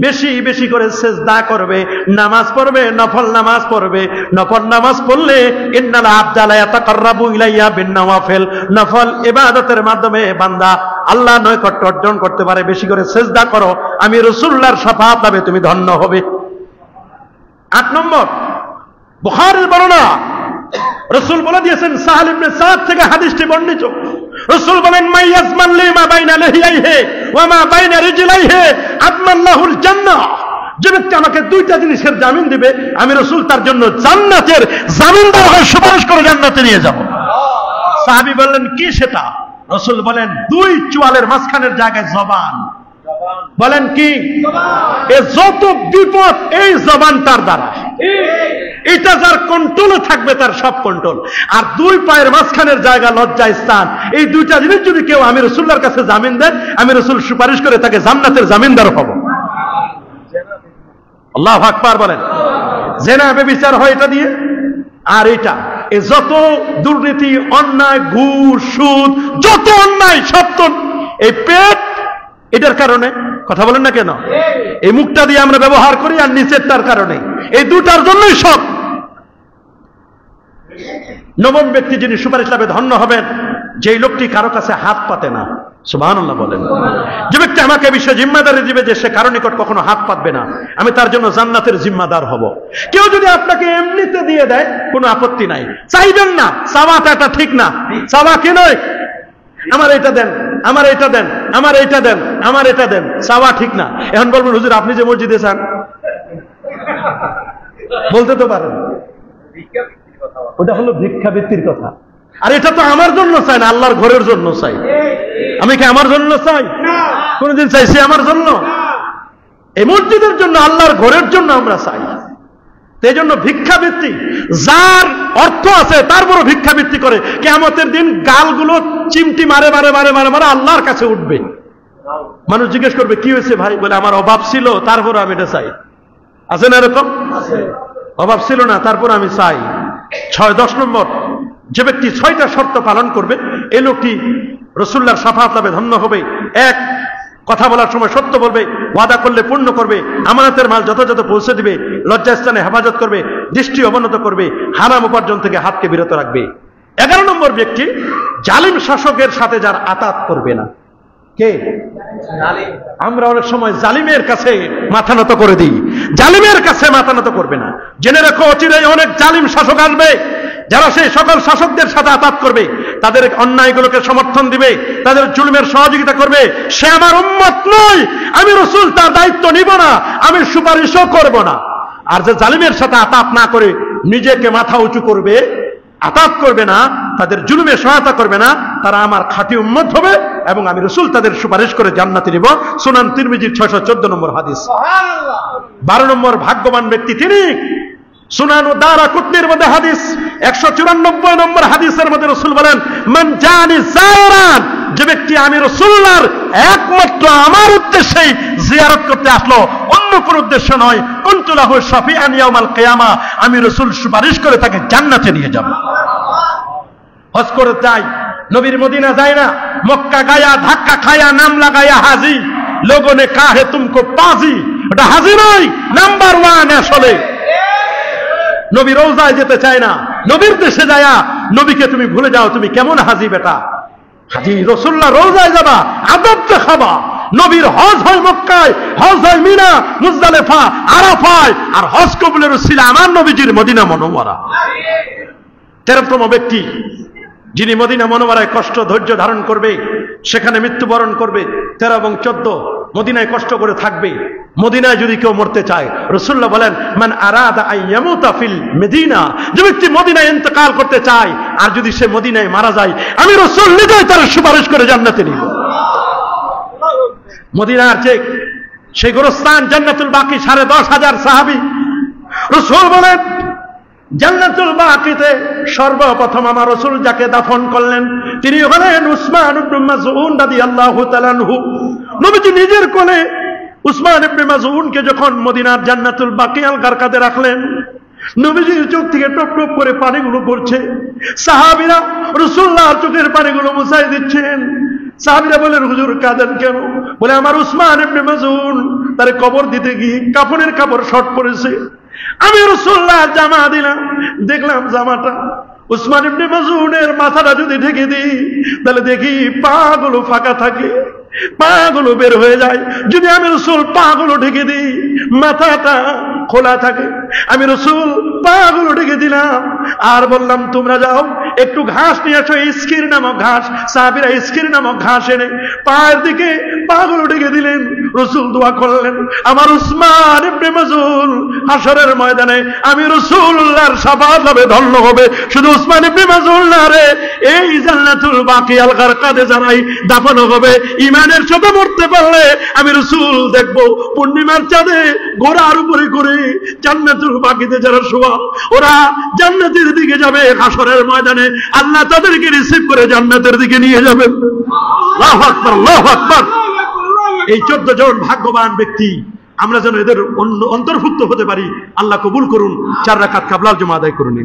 বেশি বেশি করে সিজদা করবে, নামাজ পড়বে, নফল নামাজ পড়বে। নফল নামাজ পড়লে ইন্নাল আবদা লা ইয়াতাকাররাবু ইলাইয়া বিন-নওয়াফিল, নফল ইবাদতের মাধ্যমে বান্দা আল্লাহ নৈকট্য অর্জন করতে পারে। বেশি করে সিজদা করো, আমি রাসূলুল্লাহর শাফাআত পাবে, তুমি ধন্য হবে। 8 নম্বর, বুখারীর বর্ণনা, রাসূল বলে দিয়েছেন, সাহাল ইবনে সাদ থেকে হাদিসটি বর্ণিত। রাসূল বলেন, মাই ইয়াজমান লিমা বাইনা লিহিয়াইহি ওয়া মা বাইনা রিজলাইহি আদমাল্লাহুল জান্নাহ। যে ব্যক্তি আমাকে দুইটা জিনিসের জামিন দিবে, আমি রাসূল তার জন্য জান্নাতের জামিনদার হয়ে সুপারিশ করে জান্নাতে নিয়ে যাব। সাহাবী বললেন, কি সেটা? রাসূল বলেন, 2 চোয়ালের মাঝখানের জায়গায় জবান। বলেন কি? এ যত বিপদ এই জবানটার দ্বারা, এটা যার কন্ট্রোলে থাকবে তার সব কন্ট্রোল। আর 2 পায়ের মাঝখানের জায়গা লজ্জা স্থান, এই 2টা জিনিস যদি কেউ আমি রাসূলুল্লাহর কাছে জামিন দেন, আমি রাসূল সুপারিশ করে তাকে জান্নাতের জামিনদার হব। আল্লাহু আকবার বলেন। জেনা ব্যভিচার হয় এটা দিয়ে, আর এটা এ যত দুর্নীতি, অন্যায়, ঘুষ, সুদ, যত অন্যায় সব তো এই পেট, এটার কারণে। কথা বলেন না কেন? এই মুখটা দিয়ে আমরা ব্যবহার করি, আর নিচেরটার কারণে, এই 2টার জন্যই সব। 9 ব্যক্তি যিনি সুপারিশ লাভে ধন্য হবেন, যেই লোকটি কারো কাছে হাত পাতে না। সুবহানাল্লাহ বলেন। যে ব্যক্তি আমাকে বিষয়ে জিম্মাদারি দিবে যে সে কারো নিকট কখনো হাত পাতবে না, আমি তার জন্য জান্নাতের জিম্মাদার হব। কেউ যদি আপনাকে এমনিতে দিয়ে দেয়, কোনো আপত্তি নাই, চাইবেন না, চাওয়াটা এটা ঠিক না। চাওয়া কি নয়, আমার এটা দেন, আমার এটা দেন, আমার এটা দেন, আমার এটা দেন, চাওয়া ঠিক না। এখন বলবেন, হুজুর আপনি যে মসজিদে চান, বলতে তো পারেন, ওটা হলো ভিক্ষাবৃত্তির কথা। আর এটা তো আমার জন্য চাই না, আল্লাহর ঘরের জন্য চাই। আমি কি আমার জন্য চাই? কোনদিন চাইছি আমার জন্য? এই মসজিদের জন্য, আল্লাহর ঘরের জন্য আমরা চাই। এই জন্য ভিক্ষাবৃত্তি, যার অর্থ আছে তার বড় ভিক্ষাবৃত্তি করে, কিয়ামতের দিন গালগুলো চিমটি মারে মারে মারে মারে মারে আল্লাহর কাছে উঠবে। মানুষ জিজ্ঞেস করবে, কি হয়েছে ভাই? বলে, আমার অভাব ছিল, তারপর আমি এটা চাই। আছে না এরকম? অভাব ছিল না, তারপর আমি চাই। 10 নম্বর, যে ব্যক্তি 6টা শর্ত পালন করবে, এই লোকটি রাসূলুল্লাহর শাফাআত লাভে ধন্য হবে। 1, কথা বলার সময় সত্য বলবে, ওয়াদা করলে পূর্ণ করবে, আমানতের মাল যথাযথ পৌঁছে দিবে, লজ্জাস্থানে হেফাজত করবে, দৃষ্টি অবনত করবে, হারাম উপার্জন থেকে হাতকে বিরত রাখবে। 11 নম্বর ব্যক্তি, জালিম শাসকের সাথে যার আতাত করবে না। কে? আমরা অনেক সময় জালিমের কাছে মাথা নত করে দিই, জালিমের কাছে মাথা নত করবে না। জেনে রাখো, অচিরেই অনেক জালিম শাসক আসবে, যারা সেই সকল শাসকদের সাথে আতাত করবে, তাদের অন্যায়গুলোকে সমর্থন দিবে, তাদের জুলুমের সহযোগিতা করবে। সে আমার উম্মত নয়, আমি রাসূল তার দায়িত্ব নিব না, আমি সুপারিশও করব না। আর যে জালিমের সাথে আতাত না করে নিজেকে মাথা উঁচু করবে, আতাত করবে না, তাদের জুলুমে সহায়তা করবে না, তারা আমার খাঁটি উম্মত হবে, এবং আমি রাসূল তাদের সুপারিশ করে জান্নাতে নিব। সুনান তিরমিজির 614 নম্বর হাদিস। 12 নম্বর ভাগ্যবান ব্যক্তি তিনি, সুনান ও দারাকুতনির মধ্যে হাদিস 194 নম্বর হাদিসের মধ্যে রাসূল বলেন, মান জানি যায়রান, যে ব্যক্তি আমি রাসূলুল্লাহর একমাত্র আমার উদ্দেশ্যেই জিয়ারত করতে আসলো, অন্য কোন উদ্দেশ্য নয়, কুনতু লাহু শাফিআন ইয়াউমাল কিয়ামা, আমি রাসূল সুপারিশ করে তাকে জান্নাতে নিয়ে যাব। হজ করে যাই, নবীর মদিনা যায় না, মক্কা গায়া ধাক্কা খায়া নাম লাগায়া হাজি, লোগো নে কাহে তুমকো পাজি, ওটা হাজি নয়, নাম্বার 1 আসলে। নবী রওজায় যেতে চায় না, নবীর দেশে যায়া নবীকে তুমি ভুলে যাও, তুমি কেমন হাজি বেটা? হাজি রাসূলুল্লাহ রওজায় যাবা, আদব দেখাবা। নবীর হজ হয় মক্কায়, হজ হয় মিনা, মুজদালিফা, আরাফায়, আর হজ কবুলের উসিলা আমার নবীজির মদিনা মুনাওয়ারা। 13তম ব্যক্তি, যিনি মদিনা মুনাওয়ারায় কষ্ট ধৈর্য ধারণ করবে, সেখানে মৃত্যুবরণ করবে। 13 এবং 14 মদিনায় কষ্ট করে থাকবে। মদিনায় যদি কেউ মরতে চায়, রাসূলুল্লাহ বলেন, মান আরাদা আন ইয়ামুতা ফিল মদিনা, যে ব্যক্তি মদিনায় ইন্তেকাল করতে চায়, আর যদি সে মদিনায় মারা যায়, আমি রাসূল নিজেই তার সুপারিশ করে জান্নাতে নিব। মদিনার যে সেই গোরস্থান জান্নাতুল বাকি, 10,500 সাহাবী, রাসূল বলেন, জান্নাতুল বাকিতে সর্বপ্রথম আমার রাসূল যাকে দাফন করলেন তিনি হলেন উসমান ইবনে মাযউন রাদিয়াল্লাহু তাআলা আনহু। নবীজি নিজের কোলে উসমান ইবনে মাযউনকে যখন মদিনার জান্নাতুল বাকিয়াল গারকাতে রাখলেন, নবীজির চোখ থেকে টপ টপ করে পানিগুলো পড়ছে। সাহাবীরা রাসূলুল্লাহর চোখের পানিগুলো মুছাই দিচ্ছেন। সাহাবীরা বলেন, হুজুর কাঁদেন কেন? বলে, আমার উসমান ইবনে মাযউন তার কবর দিতে গিয়ে কাফনের কাপড় শর্ট পড়েছে। আমি রাসূলুল্লাহ জামা দিলাম, দেখলাম জামাটা উসমান ইবনে মাযউনের মাথাটা যদি ঢেকে দিই তাহলে দেখি পা গুলো ফাঁকা থাকে, পা গুলো বের হয়ে যায়। যদি আমি রাসূল পা গুলো ঢেকে দিই মাথাটা খোলা থাকে। আমি রাসূল পা গুলো ঢেকে দিলাম আর বললাম, তোমরা যাও একটু ঘাস নিয়ে আসো, ইস্কির নামক ঘাস। সাহাবীরা ইস্কির নামক ঘাস এনে পায়ের দিকে পা গুলো ঢেকে দিলেন। রাসূল দোয়া করলেন, আমার উসমান ইবনে মাযউন হাশরের ময়দানে আমি রাসূলুল্লাহর শাফাআত লাভে ধন্য হবে। শুধু উসমান ইবনে মাযউন না রে, এই জান্নাতুল বাকিয়াল গারকাদে যারাই দাফন হবে ঈমানের সাথে মরতে পারলে আমি রাসূল দেখব পূর্ণিমার চাঁদে ঘোড়ার উপরে করে জান্নাতুল বাকিতে যারা শোয়া ওরা জান্নাতের দিকে যাবে। হাশরের ময়দানে আল্লাহ তাদেরকে রিসিভ করে জান্নাতের দিকে নিয়ে যাবেন। আল্লাহু আকবার, আল্লাহু আকবার। এই 14 জন ভাগ্যবান ব্যক্তি, আমরা যেন এদের অন্তর্ভুক্ত হতে পারি। আল্লাহ কবুল করুন। 4 রাকাত কাবলাল জুমা আদায় করুন।